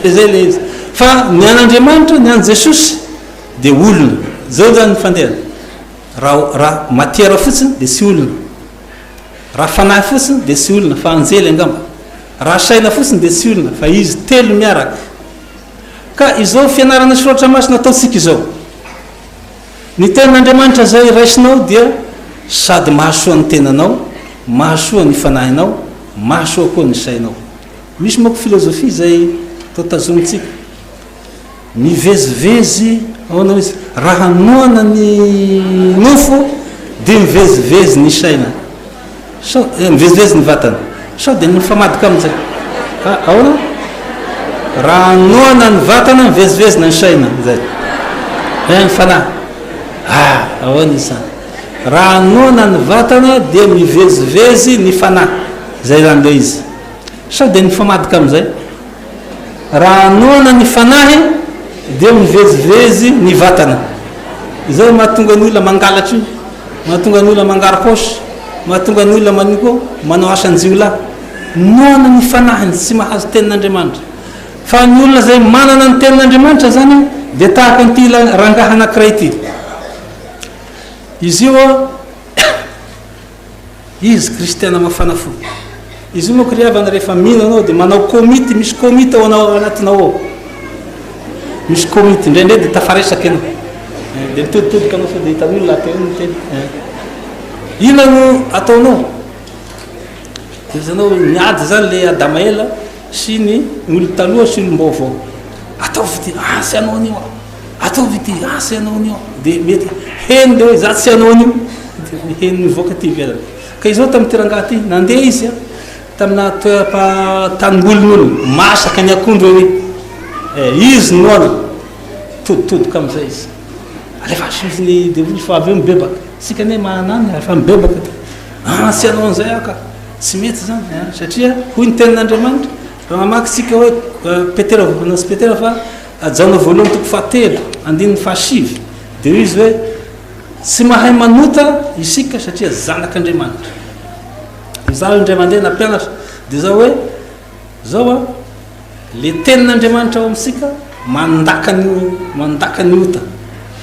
zay le izy fa ny an'Andriamanitra ny an' Jesosy de olona zao zany fandeha raha matière fotsiny de sy olona raha fanahy fotsiny de sy olona fa anjely angamba raha saina fotsiny de sy olona fa izy telo miaraka ka izao fianarana soratra masina ataotsika izao ny tenan'Andriamanitra zay raisinao dia sady mahasoa ny tenanao mahasoa ny fanahinao mahasoa koa ny sainao misy moko filozofia zay atao tazomitsika mivezivezy aonao izy raha noana ny nofo de mivezivezy ny saina mivezivezy ny vatana sao de nifamadika amizay aona raha noana ny vatana mivezivezy ny saina zay ny fanahy ahoana izy zany raha noana ny vatana de mivezivezy ny fanahy zay zany le izy sao de nifamadika amizay raha noana ny fanahy de mivezivezy ny vatana zay mahatonga ny olona mangalatry io mahatonga ny olona mangara-paosy mahatonga ny olona maniko manao asan-jiolahy noana ny fanahiny tsy mahazo tenin'Andriamanitra fa ny olona zay manana ny tenin'Andriamanitra zany de tahaka an'ity rangaha anankiray ity izy io izy kristiana mafana fo izy io moa kriavana rehefa mino anao de manao komity misy komity ao anao anatinao ao misy komity indraindray de tafaresaky anao de mitoditodika anao fa de hitan'olona lahateo ny teny ina no ataonao de zanao niady zany le Adamaela sy ny olo taloha sy olom-baovao ataovy ty sy anao anio ataovy ty sy anao anio de mety heny de hoe za tsy anao anio heny mivoaka ty ivelany ka izao tamin'ny tirangaha ty nandeha izy tamina tanimbolon'olo masaka ny akondro eny izy noana toditodoka amizay izy alefa sifiny de fa avy eo mibebaka sika ne manany fa mibebaka ty tsy anao an'izay aka tsy mety zany satria hoy ny tenin'Andriamanitra raha mamakytsika hoe Petera anasy Petera fa ajaona voalohany toko fahatelo andininy fahasivy de izy hoe tsy mahay manota isika satria zanak'Andriamanitra za indray mandeha nampianatra de zao hoe zao le tenin'Andriamanitra ao amitsika mandaka ny ota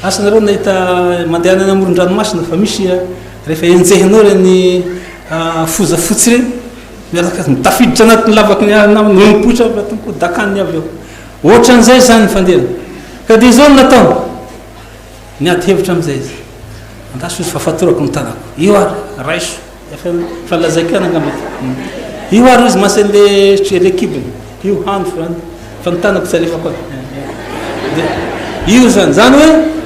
asanareo nahita mandeha any amoron-dranomasina fa misy rehefa enjehinao reny foza fotsy reny miaraka mitafiditra anatin'ny lavaky nymipotra ko dakany avy eo ohatran'izay zany fandeha ka de izao natao niady hevitra amizay izy andaso izy fafatorako ny tanako io ary raiso fa lazaiko ana angamba io ary izy masan'le lekibiny io hany fa ny tanako tsy alefa koa io zany zany hoe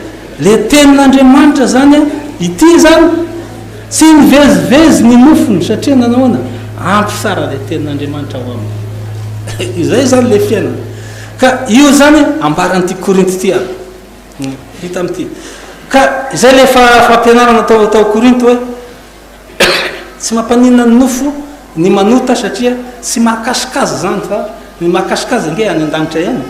le tenin'Andriamanitra zany ity zany tsy mivezivezy ny nofony satria nanaoana ampy sara le tenin'Andriamanitra ao aminy izay zany le fiainana ka io zany ambaran'ity Korinty ty ary hita am'ty ka izay le fampianarana atao Korinty hoe tsy mampanina ny nofo ny manota satria tsy mahakasikazy zany fa ny mahakasikazy nge any an-danitra ihany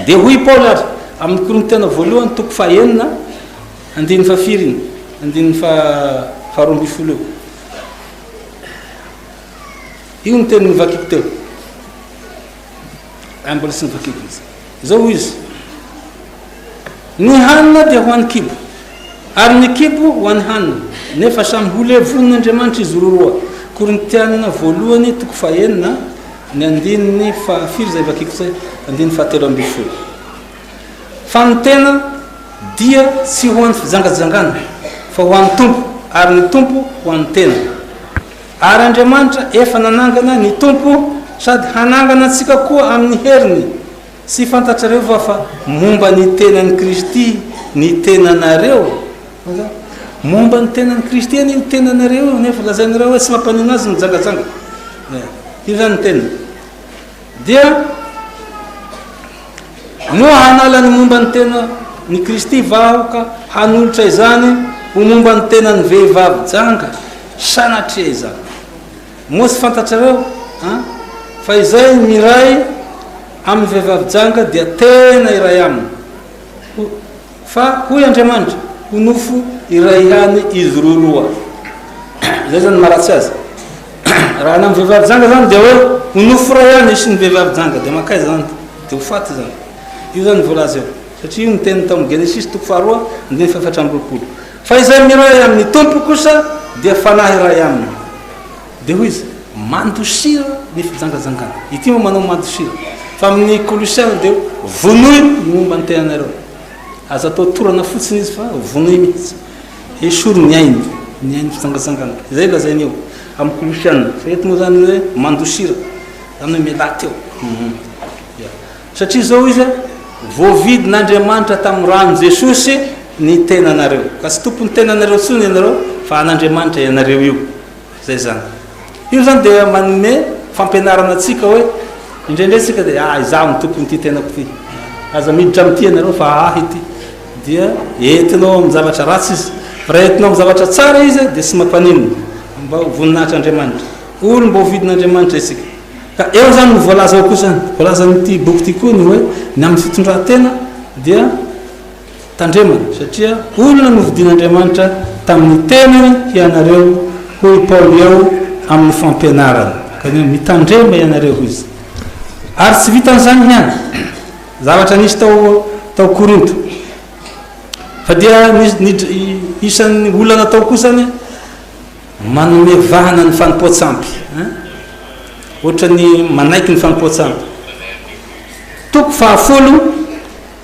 de hoy Paoly ary amin'ny Korintiana voalohany toko fahaenina andiny fafiriny andiny faharoamby folo io ny teny nivakiko teo mbola sy nivakiko izy zao izy ny hanina dia ho an'ny kibo ary ny kibo ho an'ny hanina nefa samy holevonin'Andriamanitra izy roroa Korintiana voalohany toko fahaenina ny andininy fahafiry zay vakiko zay andiny fahatelo amby folo fa ny tena dia tsy ho an'ny fijangajangana fa ho an'ny tompo ary ny tompo ho an'ny tena ary Andriamanitra efa nanangana ny tompo sady hanangana atsika koa amin'ny heriny sy fantatrareo fa momba ny tenan'ny Kristy ny tenanareo momba ny tenan'ny Kristy io tenanareo nefa lazainareo hoe tsy mampanina azy mijangajanga io zany tena dia moa hanala ny momba ny tena ny Kristy vahoaka hanolotra izany ho momba ny tenan'ny vehivavy janga sanatria izany moa tsy fantatrareo fa izay miray amin'ny vehivavy janga dia tena iray aminy fa hoy Andriamanitra ho nofo iray hany izy roroa zay zany maratsy azy raha na vehivavy janga zany dia hoe onofo ray ihany isy ny vehivavy janga dia makaiza zany dia ho faty zany io zany voalaza eo satria io ny teny tamin'ny Genesis toko faharoa andiny faefatra amby roapolo fa izay miray amin'ny tompo kosa dia fanahy ray aminy dia hoy izy mandosira ny fijangajangana ity moa manao mandosira fa amin'ny Kolosiana dia vonoy ny momba ny tenanareo aza atao torana fotsiny izy fa vonoy mihitsy esory ny ainy fijangajangana izay lazainy eo amin'ny Kolosiana fa eto moa zany hoe mandosira zany hoe mialaty eo satria zao izy voavidy n'Andriamanitra tamin'ny rano Jesosy ny tenanareo ka tsy tompony tenanareo tsony ianareo fa an'Andriamanitra ianareo io zay zany io zany dia manome fampianarana atsika hoe indraindray tsika dia izaho ny tompony ity tenako ity aza miditra amin'ity ianareo fa ity dia entinao amin'ny zavatra ratsy izy fa raha entinao amin'ny zavatra tsara izy dia tsy mampanino mba voninahitra Andriamanitra olo mba hovidin'Andriamanitra isika ka eo zany ny voalaza ao kosa voalaza n'ity boky ity koa ny hoe ny amin'ny fitondran-tena dia tandremana satria olona novidin'Andriamanitra tamin'ny tenany ianareo hoy Paoly eo amin'ny fampianarana ka mitandrema ianareo izy ary tsy vitan'izany ihany zavatra nisy tao Korinto fa dia isan'ny olana tao kosany manome vahana ny fanompoatsampy ohatra ny manaiky ny fanompoatsampy toko fahafolo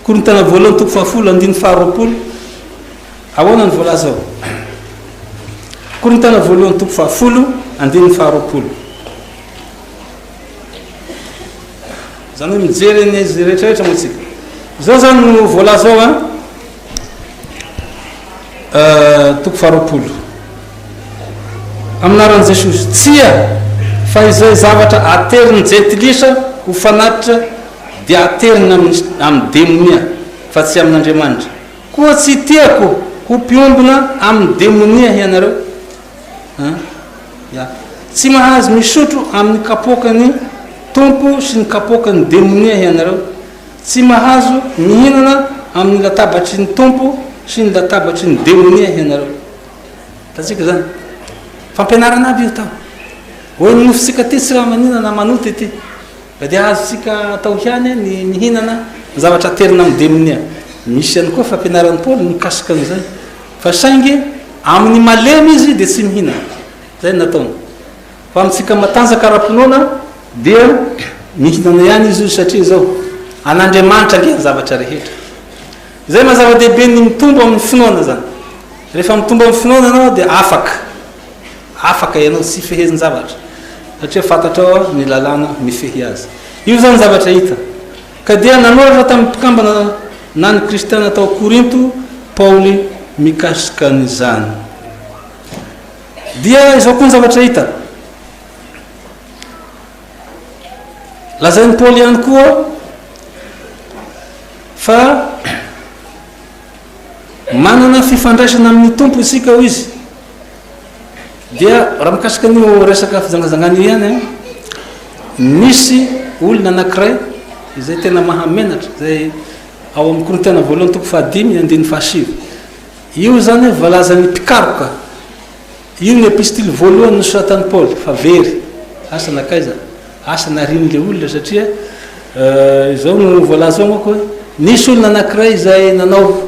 Korintana voalohany toko fahafolo andiny faharoapolo ahoana ny voalaza ao Korintana voalohany toko fahafolo andiny faharoapolo zany hoe mijery ny izy rehetrarehetra moa tsika zao zany no voalaza ao toko faharoapolo aminaran'i Jesosy tsia fa izay zavatra ateriny jetilisa ho fanatitra dia aterina amin'ny demonia fa tsy amin'Andriamanitra koa tsy tiako ho mpiombona amin'ny demonia ianareo tsy mahazo misotro amin'ny kapokany tompo sy ny kapokany demonia ianareo tsy mahazo mihinana amin'ny latabatry ny tompo sy ny latabatry ny demonia ianareo tatsika zany fampianarana aby io tao hoe nofosika ty tsy raha maninana manoty ity fa dia azosika atao hiany ny mihinana zavatra terina amin'ny demonia misy ihany koa fampianaran'ny Paoly mikasika an'izay fa saingy amin'ny malemy izy dia tsy mihina zay nataony fa amintsika matanjaka ara-pinoana dia mihinana ihany izy io satria zao an'Andriamanitra nge ny zavatra rehetra zay mazava-dehibe ny mitombo amin'ny finoana zany rehefa mitombo amin'ny finoana anao dia afaka ianao tsy feheziny zavatra satria fantatrao ny lalàna mifehy azy io zany zavatra hita ka dia nanoratra tamin'ny mpikambana na ny kristiana tao Korinto Paoly mikasika an'izany dia izao koa ny zavatra hita lazain'ny Paoly ihany koa fa manana fifandraisana amin'ny tompo isika ho izy dia raha mikasika an'io resaka fijangajangana io ihany misy olona anankiray izay tena mahamenatra zay ao amin'ny Korintiana voalohany toko fahadimy andiny fahasivy io zany hoe voalazan'ny mpikaroka io ny epistily voalohany nosoratan'ny Paoly fa very asa nakaiza asa narin'le olona satria izao no voalaza ao manko hoe nisy olona anankiray izay nanao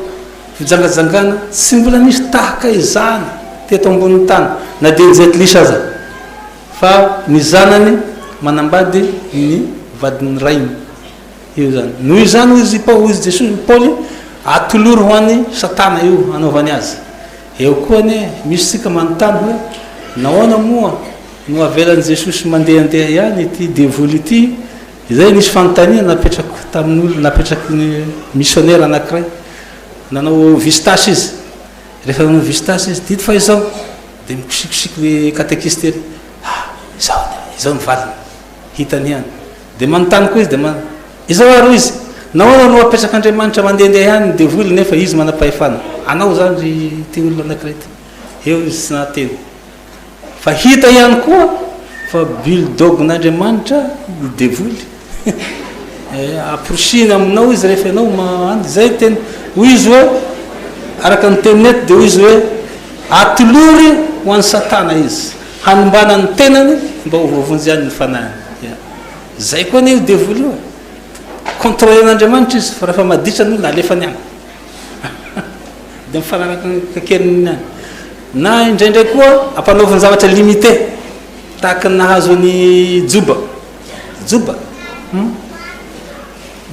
fijangajangana tsy mbola nisy tahaka izany teto ambonin'ny tany na dia ny jetilisa aza fa ny zanany manambady ny vadiny rainy io zany noho izany izy Jesosy Paoly atolory ho an'ny satana io anaovany azy eo koa ny misy sika manontany hoe nahoana moa no avelan'i Jesosy mandehandeha ihany ity devoly ity izay nisy fanontania napetrako tamin'olo napetraky ny missionnaire anankiray nanao visitasy izy rehefa nanao visitasy izy dito fa izao dia mikosikosiky katekisty ery izao ny valiny hitany ihany dia manontany koa izy dia izao aro izy nahoana no apetrak'Andriamanitra mandehandeha ihany ny devoly nefa izy manam-pahefana anao zany ty olona anankiray ty eo izy tsy nahateny fa hita ihany koa fa buldogn'Andriamanitra ny devoly aporosiny aminao izy rehefa ianao mahandy zay teny hoy izy hoe araka ny teninety dia hoy izy hoe atolory ho an'ny satana izy hanombana ny tenany mba hovovonjy any ny fanahiny zay koa io devoly io contrôlen'Andriamanitra izy fa rehefa maditra ny olona alefany any dia mifanaraka kakeliny any na indraindray koa ampanaovany zavatra limité tahaka ny nahazo ny joba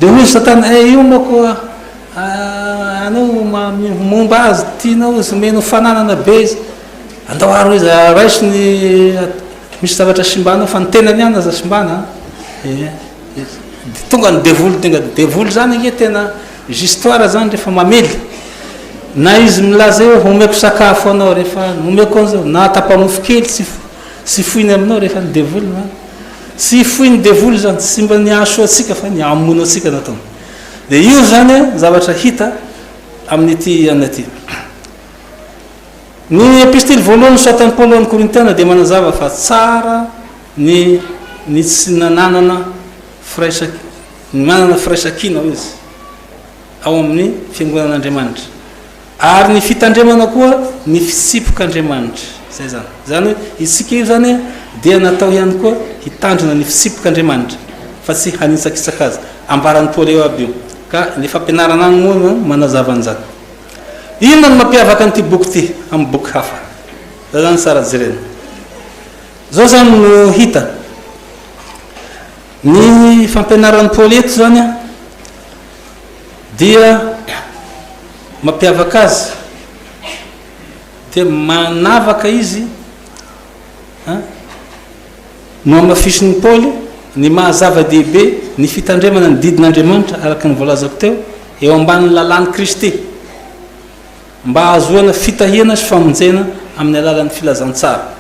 dia hoy satana io mako anao momba azy tianao izy menao fananana be izy andao aro izy raisiny misy zavatra simbana fa ny tenany any aza simbana tonga ny devoly zany nge tena histoire zany rehefa mamely na izy milaza eo homeko sakafo anao rehefa homeko an'izao na tapamofo kely sy foiny aminao rehefa ny devoly sy foiny devoly zany tsy mba ny aso atsika fa ny amono atsika natao dia io zany zavatra hita amin'ity anaty ny epistily voalohany soatan'ny Paoly amin'ny Korintiana dia manazava fa tsara ny tsy nananana manana firaisankina izy ao amin'ny fiangonan'Andriamanitra ary ny fitandremana koa ny fitsipok'Andriamanitra zay zany hoe isika io zany dia natao ihany koa hitandrina ny fitsipok'Andriamanitra fa tsy hanitsakitsaka azy ambaran'ny Paoly eo aby io ka ny fampianarana any moa manazava an'izany inona ny mampiavaka an'ity boky ity amin'ny boky hafa za zany tsara jerena zao zany no hita ny fampianaran'ny Paoly eto zany dia mampiavaka azy dia manavaka izy no amafisiny Paoly ny mahazava-dehibe ny fitandremana ny didin'Andriamanitra araka ny voalazako teo eo ambanin'ny lalàn'ny Kristy mba azoana fitahiana sy famonjena amin'ny alalan'ny filazantsara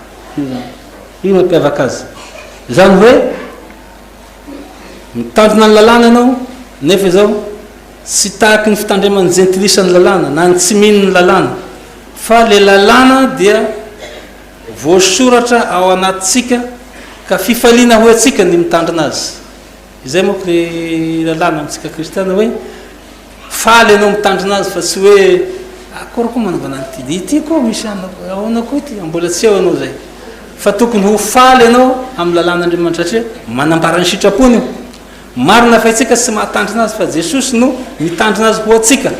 io mampiavaka azy zany hoe mitandrina ny lalàna ianao nefa zao tsy tahaky ny fitandreman'ny gentilisany lalàna na ny tsy mino ny lalàna fa le lalàna dia voasoratra ao anatintsika ka fifaliana ho atsika ny mitandrina azy izay moa le lalàna amintsika kristiana hoe faly ianao mitandrina azy fa tsy hoe akory koa manavana nyty ity koa misy ahoana koa ity mbola tsy eo anao zay fa tokony ho faly ianao amin'ny lalàn'Andriamanitra satria manambara ny sitrapony io marina fa itsika tsy mahatandrina azy fa Jesosy no mitandrina azy ho atsika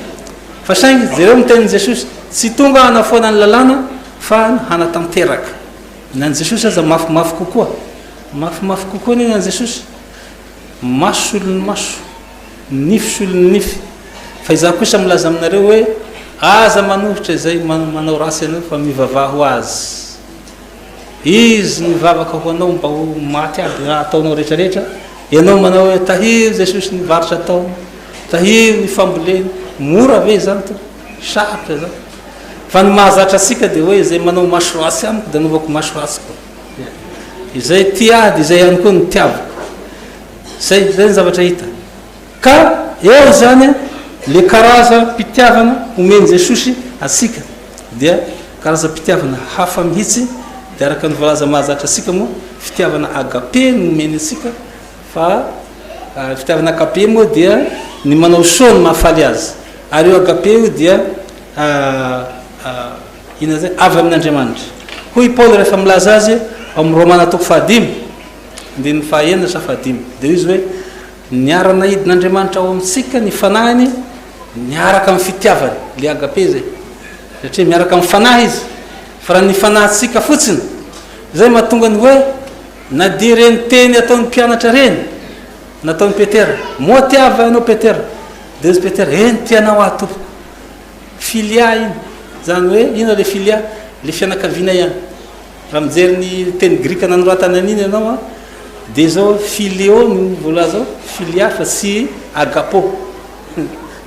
fa saingy zareo mitenin'i Jesosy tsy tonga hanafoana ny lalàna fa hanatanteraka nan Jesosy aza mafimafy kokoa mafimafy kokoa ny nan Jesosy maso solon'ny maso nify solon'ny nify fa izaho kosa milaza aminareo hoe aza manohitra izay manao rasy ianao fa mivavaha ho azy izy mivavaka ho anao mba ho maty aby raha ataonao rehetrarehetra ianao manao hoe tahiro Jesosy ny varitra atao tahiro ny famboleny mora ve zany to saritra zany fa ny mahazatra asika dia hoe izay manao maso rasy amiko dia anaovako maso rasy koa izay tiady izay ihany koa ny tiaviko zay ny zavatra hita ka eo zany le karaza-pitiavana omeny Jesosy asika dia karaza-pitiavana hafa mihitsy dia araka ny voalaza mahazatra asika moa fitiavana agape no omeny asika fa fitiavana agape moa dia ny manao soa ny mahafaly azy ary io agape io dia ina zay avy amin'Andriamanitra hoy Paoly rehefa milaza azy amin'ny Romana toko 5 andininy 1 sa 5 dia izy hoe niarana hidin'Andriamanitra ao amintsika ny fanahiny miaraka amin'ny fitiavany le agape zay satria miaraka amin'ny fanahy izy fa raha ny fanahintsika fotsiny zay mahatonga ny hoe na dia reny teny ataon'ny mpianatra reny nataon'ny Petera moa tiava ianao Petera dia izy Petera eny tianao ahy tompoko filia iny zany hoe ino le filia le fianakaviana ihany raha mijery ny teny grika nanoratana an'iny ianao dia zao filio no voalaza zao filia fa tsy agapo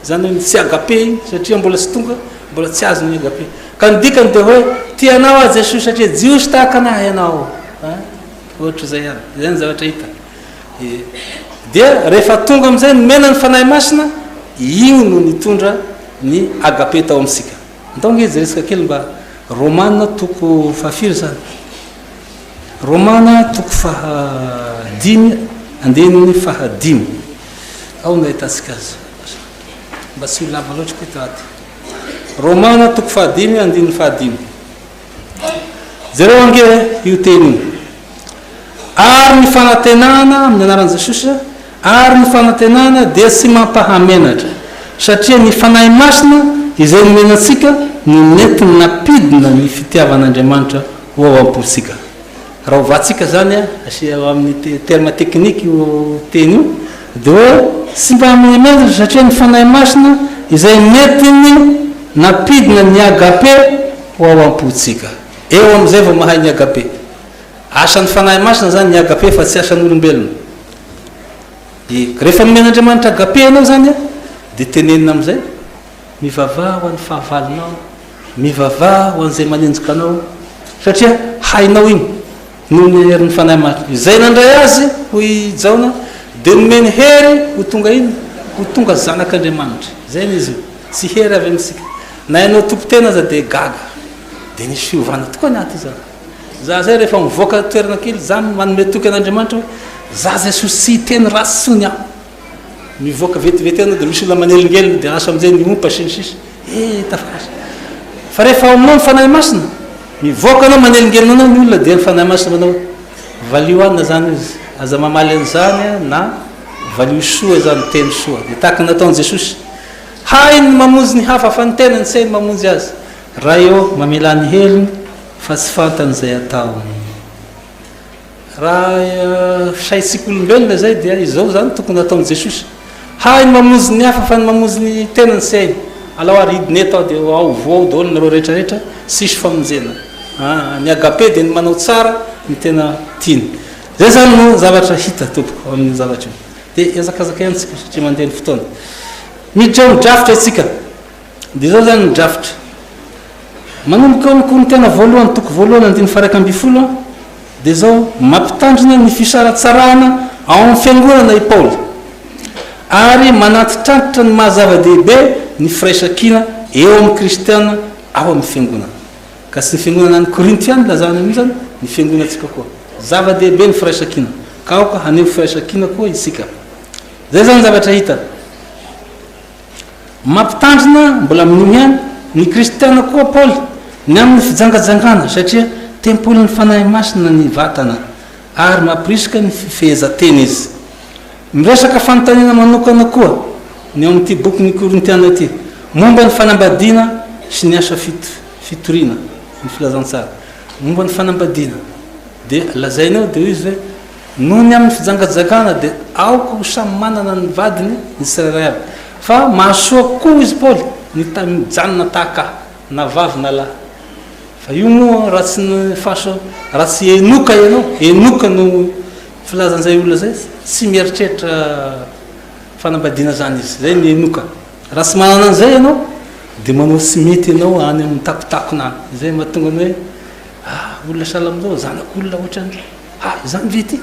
zany hoe tsy agape iny satria mbola tsy tonga mbola tsy azo ny agape ka ny dikany dia hoe tianao a Jesosy satria jiosy tahaka anahy ianao ohatra zay ihany zay ny zavatra hita dia rehefa tonga amin'izay nomena ny fanahy masina io no nitondra ny agape tao amintsika donc izy resaka kely mba Romana toko 4 zany Romana toko 5 andininy 5 ao no ahitantsika azy mba tsy ho lava loatra koa itaty Romana toko 5 andininy 5 zareo ange io teny io ary ny fanantenana amin'ny anaran'i Jesosy ary ny fanantenana dia tsy mampahamenatra satria ny fanahy masina izay nomenantsika no nentiny napidina ny fitiavan'Andriamanitra ho ao am-posika raha hovatsika zany asia amin'ny terme teknika io teny io dia hoe tsy mampahamenatra satria ny fanahy masina izay netiny napidina ny agape ho ao am-posika eo amin'izay vao mahay ny agape asan'ny fanahy masina zany ny agape fa tsy asan'olombelona rehefa nomen'Andriamanitra agape anao zany dia tenenina amin'izay mivavaha ho an'ny fahavalonao mivavaha ho an'izay manenjika anao satria hainao iny noho ny herin'ny fanahy masina izay nandray azy hoy jaona dia nomeny hery ho tonga iny ho tonga zanak'Andriamanitra zay ny izy tsy hery avy amintsika na ianao tompo-tena za dia gaga dia nisy fiovana tokoa ny aty zany za zay rehefa mivoaka toerana kely za manome toky an'Andriamanitra hoe za Jesosy tsy hiteny ratsy tsony aho mivoaka vetivety anao dia misy olona manelingelina dia aso amin'izay niompa sinisisy tafakasy fa rehefa aminao ny fanahy masina mivoaka anao manelingelina anao ny olona dia ny fanahy masina manao valio anina zany izy aza mamaly an'izany na valio soa zany teny soa dia tahaka nataon'i Jesosy hainy mamonjy ny hafa fa ny tenany tsy hainy mamonjy azy raha eo mamela ny heliny fa tsy fantan'izay atao raha saitsika olombelona zay dia izao zany tokony ataon'i Jesosy hainy mamonjy ny hafa fa ny mamonjy ny tenany tsy hainy alao ary hidiny eto dia ao voao daholo nareo rehetrarehetra sisy famonjena ny agape dia ny manao tsara ny tena tiany zay zany no zavatra hita tompoko amin'ny zavatra io dia ezakazaka ihanytsika satria mandeha ny fotoana miditra ao midrafitra itsika dia zao zany midrafitra manomboka ao ny tena voalohany toko voalohany andiny faraka ambifolo dia zao mampitandrina ny fisaratsarahana ao amin'ny fiangonana i Paoly ary manatitrantitra ny mahazava-dehibe ny firaisan-kina eo amin'ny kristiana ao amin'ny fiangonana ka sy ny fiangonana ny Korintiana lazana io zany ny fiangonantsika koa zava-dehibe ny firaisan-kina ka aoka haneho firaisan-kina koa isika zay zany zavatra hita mampitandrina mbola amin'io ihany ny kristiana koa Paoly ny amin'ny fijangajangana satria tempolin'ny fanahy masina ny vatana ary mampirisika ny fifehezanteny izy miresaka fanontaniana manokana koa ny ao amin'ity boky ny Korintiana ity momba ny fanambadiana sy ny asa fitoriana ny filazantsara momba ny fanambadiana dia lazainao dia izy hoe noho ny amin'ny fijangajangana dia aoko ho samy manana ny vadiny ny tsirairay aby fa mahasoa koa izy Paoly ny mijanona tahaka na vavy na lahy fa io moa raha tsy ny faso raha tsy enoka ianao enoka no filazan'izay olona zay tsy mieritreritra fanambadiana zany izy zay ny enoka raha tsy manana an'izay ianao dia manao tsy mety ianao any amin'ny takotakonany zay mahatonga ny hoe olona salamizao zanak'olona ohatrany zany vety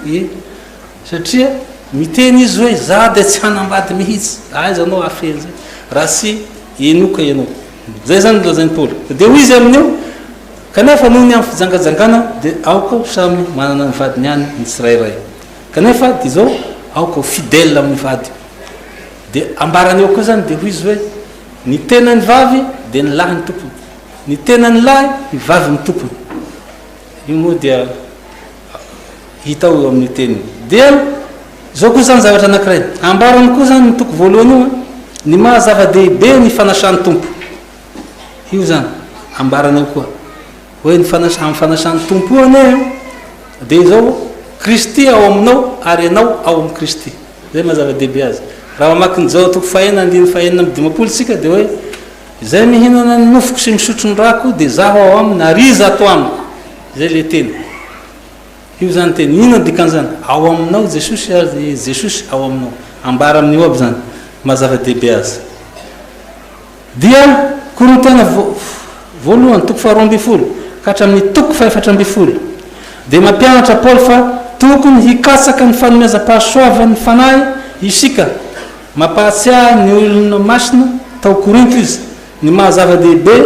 satria miteny izy hoe za dia tsy hanambady mihitsy aiza anao afeny zay raha tsy enoka ianao zay zany lazain'ny Paoly dia hoy izy amin'io kanefa noho ny amin'ny fijangajangana dia aoka samy manana ny vadiny any ny tsirairay kanefa dia zao aoka fidèle amin'ny vady dia ambarany eo koa zany dia hoy izy hoe ny tenany vavy dia ny lahy ny tompony ny tenany lahy ny vavy ny tompony io moa dia hitao eo amin'ny teny dia zao koa zany zavatra anankiray ambarany koa zany ny toko voalohany io ny mahazava-dehibe ny fanasany tompo io zany ambarany eo koa hoe ny fanasany tompo io ane dia zao Kristy ao aminao ary ianao ao amin'ny Kristy zay mahazava-dehibe azy raha mamaky nyzao toko fahenina andiny fahenina amin'ny dimapolo tsika dia hoe zay mihinana ny nofoko sy misotro ny rako dia zaho ao aminy ary izy ato amiko zay le teny io zany teny ino dikan'izany ao aminao Jesosy ary Jesosy ao aminao ambara amin'io aby zany mahazava-dehibe azy dia Korintiana voalohany toko faharoa ambifolo ka hatramin'ny toko faefatra ambifolo dia mampianatra Paoly fa tokony hikatsaka ny fanomezam-pahasoavan'ny fanahy isika mampahatsiahy ny olona masina tao Korinto izy ny mahazava-dehibe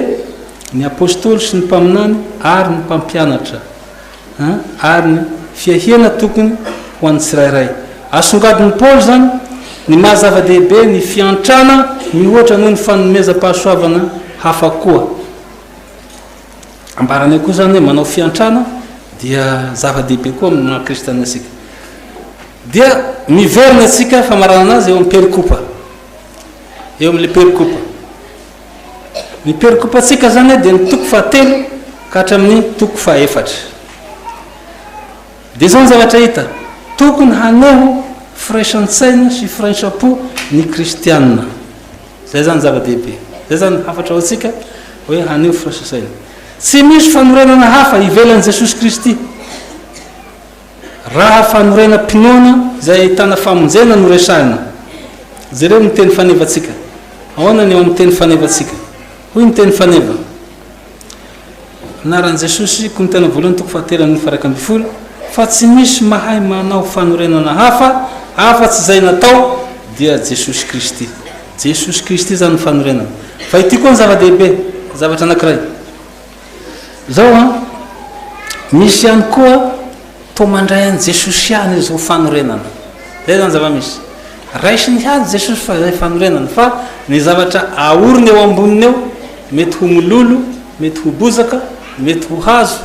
ny apôstôly sy ny mpaminany ary ny mpampianatra ary ny fiahiana tokony ho an'ny tsirairay asongadin'ny Paoly zany ny mahazava-dehibe ny fiantrana mihoatra noho ny fanomezam-pahasoavana hafa koa ambarany koa zany hoe manao fiantrana dia zava-dehibe koa amin'ny maha-kristiana asika. Dia miverina atsika famarana azy eo amin'ny perikopa, eo amin'le perikopa. Ny perikopa atsika zany dia ny toko fahatelo ka hatramin'ny toko fahaefatra. Dia zao ny zavatra hita, tokony haneho firaisan-tsaina sy firaisan-po ny kristianina. Zay zany zava-dehibe. Zay zany hafatra ao atsika hoe haneho firaisan-tsaina. Tsy misy fanorenana hafa ivelan'i Jesosy Kristy. Raha fanorenam-pinoana zay ahitana famonjena no resahina. Jereo ny teny fanevantsika. Ahoana ny eo amin'ny teny fanevantsika? Hoy ny teny faneva. Anaran'i Jesosy koa ny tena voalohany toko fahatelo amin'ny faha 1 fa tsy misy mahay manao fanorenana hafa afa-tsy zay natao dia Jesosy Kristy. Jesosy Kristy zany ny fanorenana. Fa ity koa ny zava-dehibe, zavatra anankiray. Zao misy ihany koa to mandray an' Jesosy ihany izao fanorenana. Zay zany zava-misy. Raisiny ihany Jesosy fa zay fanorenana, fa ny zavatra aoriny eo amboniny eo mety ho mololo, mety ho bozaka, mety ho hazo.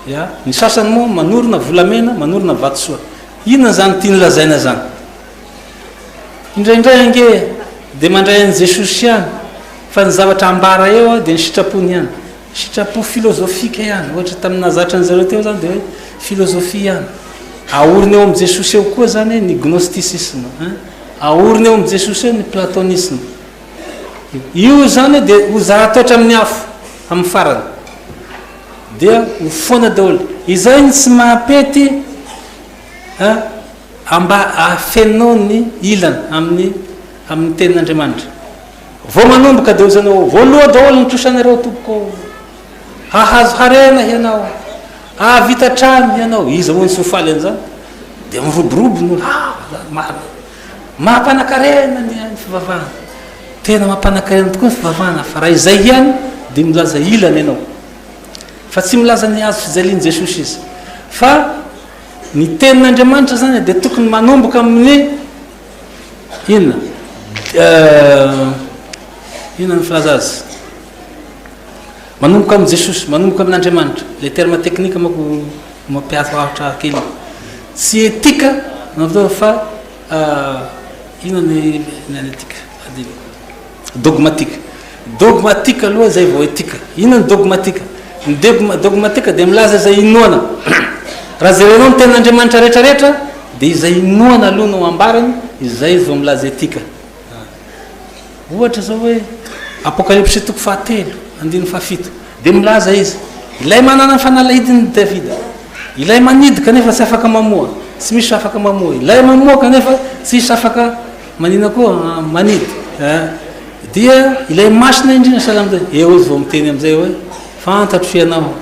Ya, ny sasany moa manorina volamena, manorina vatosoa. Inona zany tiany lazaina zany? Indraindray ange dia mandray an' Jesosy ihany, fa ny zavatra ambara eo dia ny sitrapony ihany. Sitrapo filozofika ihany. Ohatra tamin'ny zatra an'zareo teo zany dia hoe filozofia ihany. Aoriny eo amin'ny Jesosy eo koa zany ny gnosticisme, aoriny eo amin'ny Jesosy eo ny platonisme. Io zany dia ho zahatoetra amin'ny afo amin'ny farany. Dia ho foana daholo. Izay ny tsy mahapety amba afenao ny ilana amin'ny tenin'Andriamanitra. Vao manomboka dia ozanao voaloha daholo ny trosanareo tompoko, hahazo harena ianao, ahavita trano ianao. Izy ho ny sofaly an'izany dia miroborobo ny mahampanankarena ny fivavahana. Tena mahampanankarena tokoa ny fivavahana. Fa raha izay ihany dia milaza ilana ianao. Fa tsy milaza ny azo fijalian'i Jesosy izy. Fa ny tenin'Andriamanitra zany dia tokony manomboka amin'ny inona ny filaza azy, manomboka amin'ny Jesosy, manomboka amin'Andriamanitra. Le terme teknika mako mampiasa ohatra kely. Tsy etika natao fa inona ny etika? Dogmatika. Dogmatika aloha zay vao etika. Inona ny dogmatika? Ny dogmatika dia milaza izay inoana. Raha zerenao ny tenin'Andriamanitra rehetrarehetra dia izay inoana aloha no ambarany, izay vao milaza etika. Ohatra zao hoe Apokalypsy toko fahatelo andiny fahafito dia milaza izy ilay manana ny fanalahidin'ny Davida, ilay manidy kanefa tsy afaka mamoa, tsy misy afaka mamoa, ilay mamoa kanefa tsy misy afaka manina koa manidy. Dia ilay masina indrindra salamzay eo izy vao miteny am'izay hoe fantatro ianao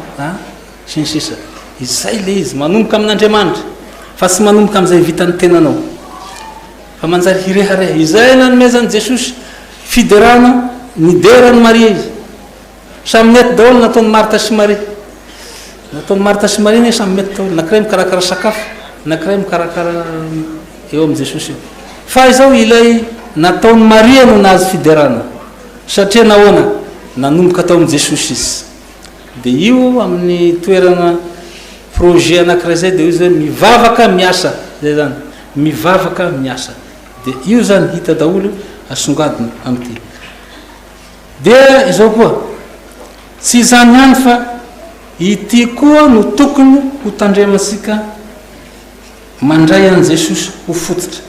sy ny sisa. Izay le izy manomboka amin'Andriamanitra, fa tsy manomboka amin'izay vitan'ny tenanao. Fa manjary hirehareha. Izay nanomezan'i Jesosy fiderana niderany Maria izy. Samy mety daholo nataony Marta sy Maria. Nataony Marta sy Maria samy mety daholo. Nakiray mikarakara sakafo, nakiray mikarakara eo amin'i Jesosy eo. Fa izao ilay nataony Maria no nahazo fiderana. Satria nahoana? Nanomboka tao amin'i Jesosy izy. Dia io amin'ny toerana projet anankiray zay dia io zany mivavaka miasa. Zay zany, mivavaka miasa. Dia io zany hita daholo asongadina amin'ity. Dia izao koa, tsy izany ihany fa ity koa no tokony ho tandremantsika mandray an'i Jesosy ho fototra.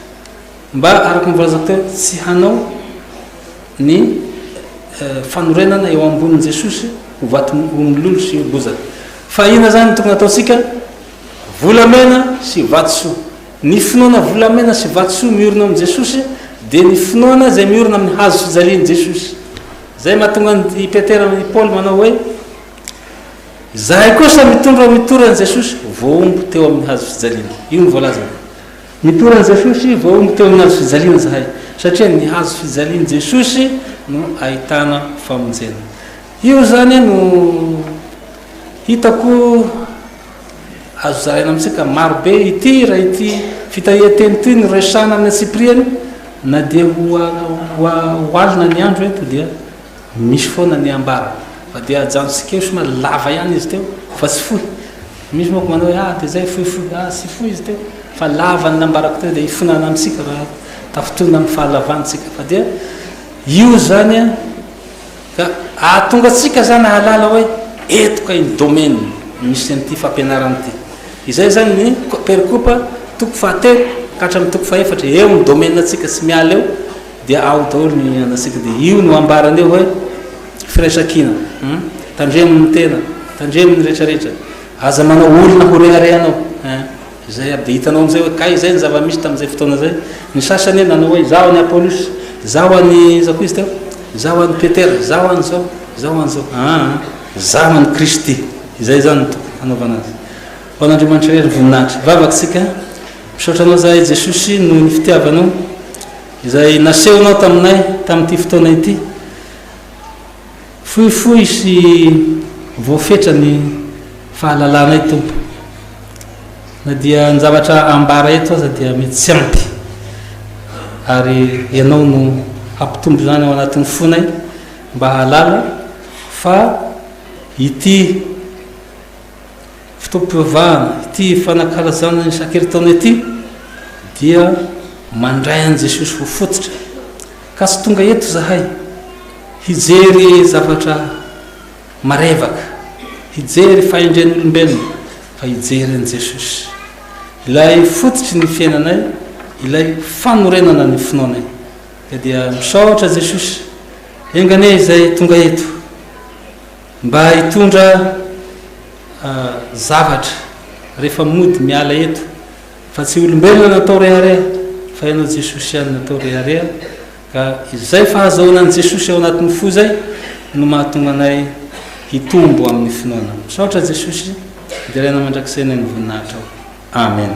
Mba araka mivolazako teo tsy hanao ny fanorenana eo ambonin'i Jesosy ho vato mololo sy bozaka. Fa ina zany tokony ataotsika? Volamena sy vatosoa. Ny finoana volamena sy vatosoa miorina amin'i Jesosy dia ny finoana zay miorina amin'ny hazo fijalian'i Jesosy. Zay mahatonga ny Petera ny Paul manao hoe zahay kosa mitorany Jesosy voaombo teo amin'ny hazo fijaliana. Io ny voalaza. Mitorany Jesosy voaombo teo amin'ny hazo fijaliana zahay. Satria ny hazo fijalian'i Jesosy no ahitana famonjena. Io zany no hitako azo zaraina amintsika marobe ity raha ity fitahian-teny ity no resahana amin'ny Sipriany na dia ho alina ny andro eto dia misy foana ny ambara. fa dia ajanontsika eo somary lava ihany izy teo fa tsy fohy misy moko manao hoe dia zay fohifohy sy fohy izy teo fa lava ny nambarako teo dia ifonana amintsika raha tafitona amin'ny fahalavantsika fa dia io zany a ka ahatonga atsika zany ahalala hoe etoka iny domaine misy an'ity fampianaran'ity izay zany ny percoupe toko fahatelo ka hatramin'ny toko faefatra eo ny domaine atsika tsy miala eo dia ao daholo ny anatsika dia io no ambarany eo hoe firaisan-kina tandremin'ny tena tandremin'ny rehetrarehetra aza manao olona ho reharehanao zay aby dia hitanao am'izay hoe kay zay ny zava-misy tamin'izay fotoana zay ny sasany hoe nanao hoe zao any apolosy zao any zako izy teo zao any petera zao any zao zao any zao zao any kristy izay zany no toko anaovana azy ho an'andriamanitra rery voninahitra vavaksika misaotranao zahay jesosy no ny fitiavanao izay nasehonao taminay tamin'ity fotoana ity fohifohy sy voafetra ny fahalalànay tompo na dia ny zavatra ambara eto aza dia mety tsy ampy ary ianao no hampitombo zany ao anatin'ny fonay mba halala fa ity fitoam-pivavahana ity fanakalazana ny sakeritaona ity dia mandray an' jesosy ho fototra ka tsy tonga eto zahay hijery zavatra marevaka hijery fahendren'olombelona fa hijery an' jesosy ilay fototry ny fiainanay ilay fanorenana ny finoanay ka dia misaotra jesosy engane izay tonga eto mba hitondra zavatra rehefa mody miala eto fa tsy olombelona natao rehareha fa ianao jesosy ihany natao rehareha ka izay fahazahoana an' jesosy ao anatin'ny fo zay no mahatonga anay hitombo amin'ny finoana misaotra jesosy dia raina mandraksaina ny voninahitra ao amen.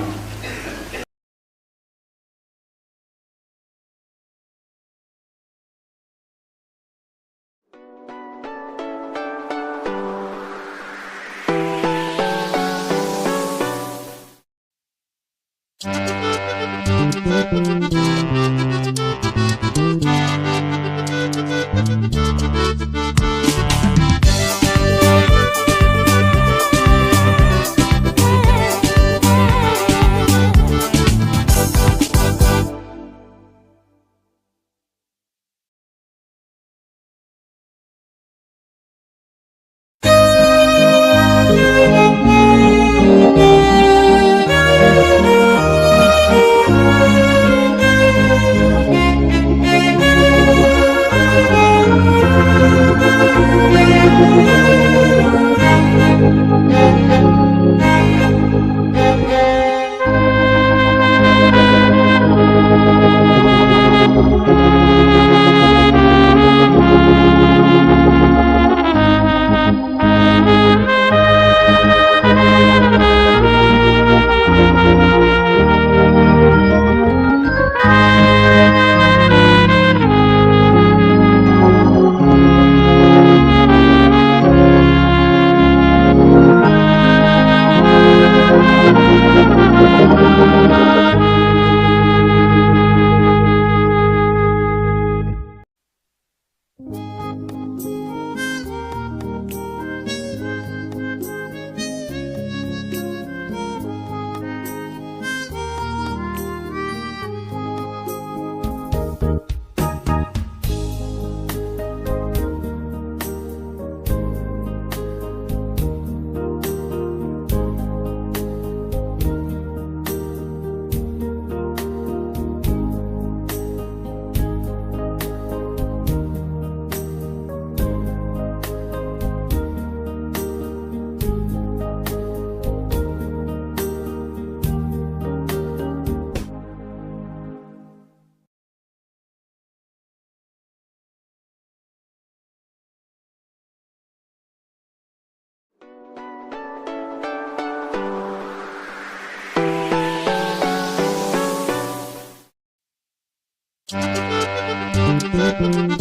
Thank you.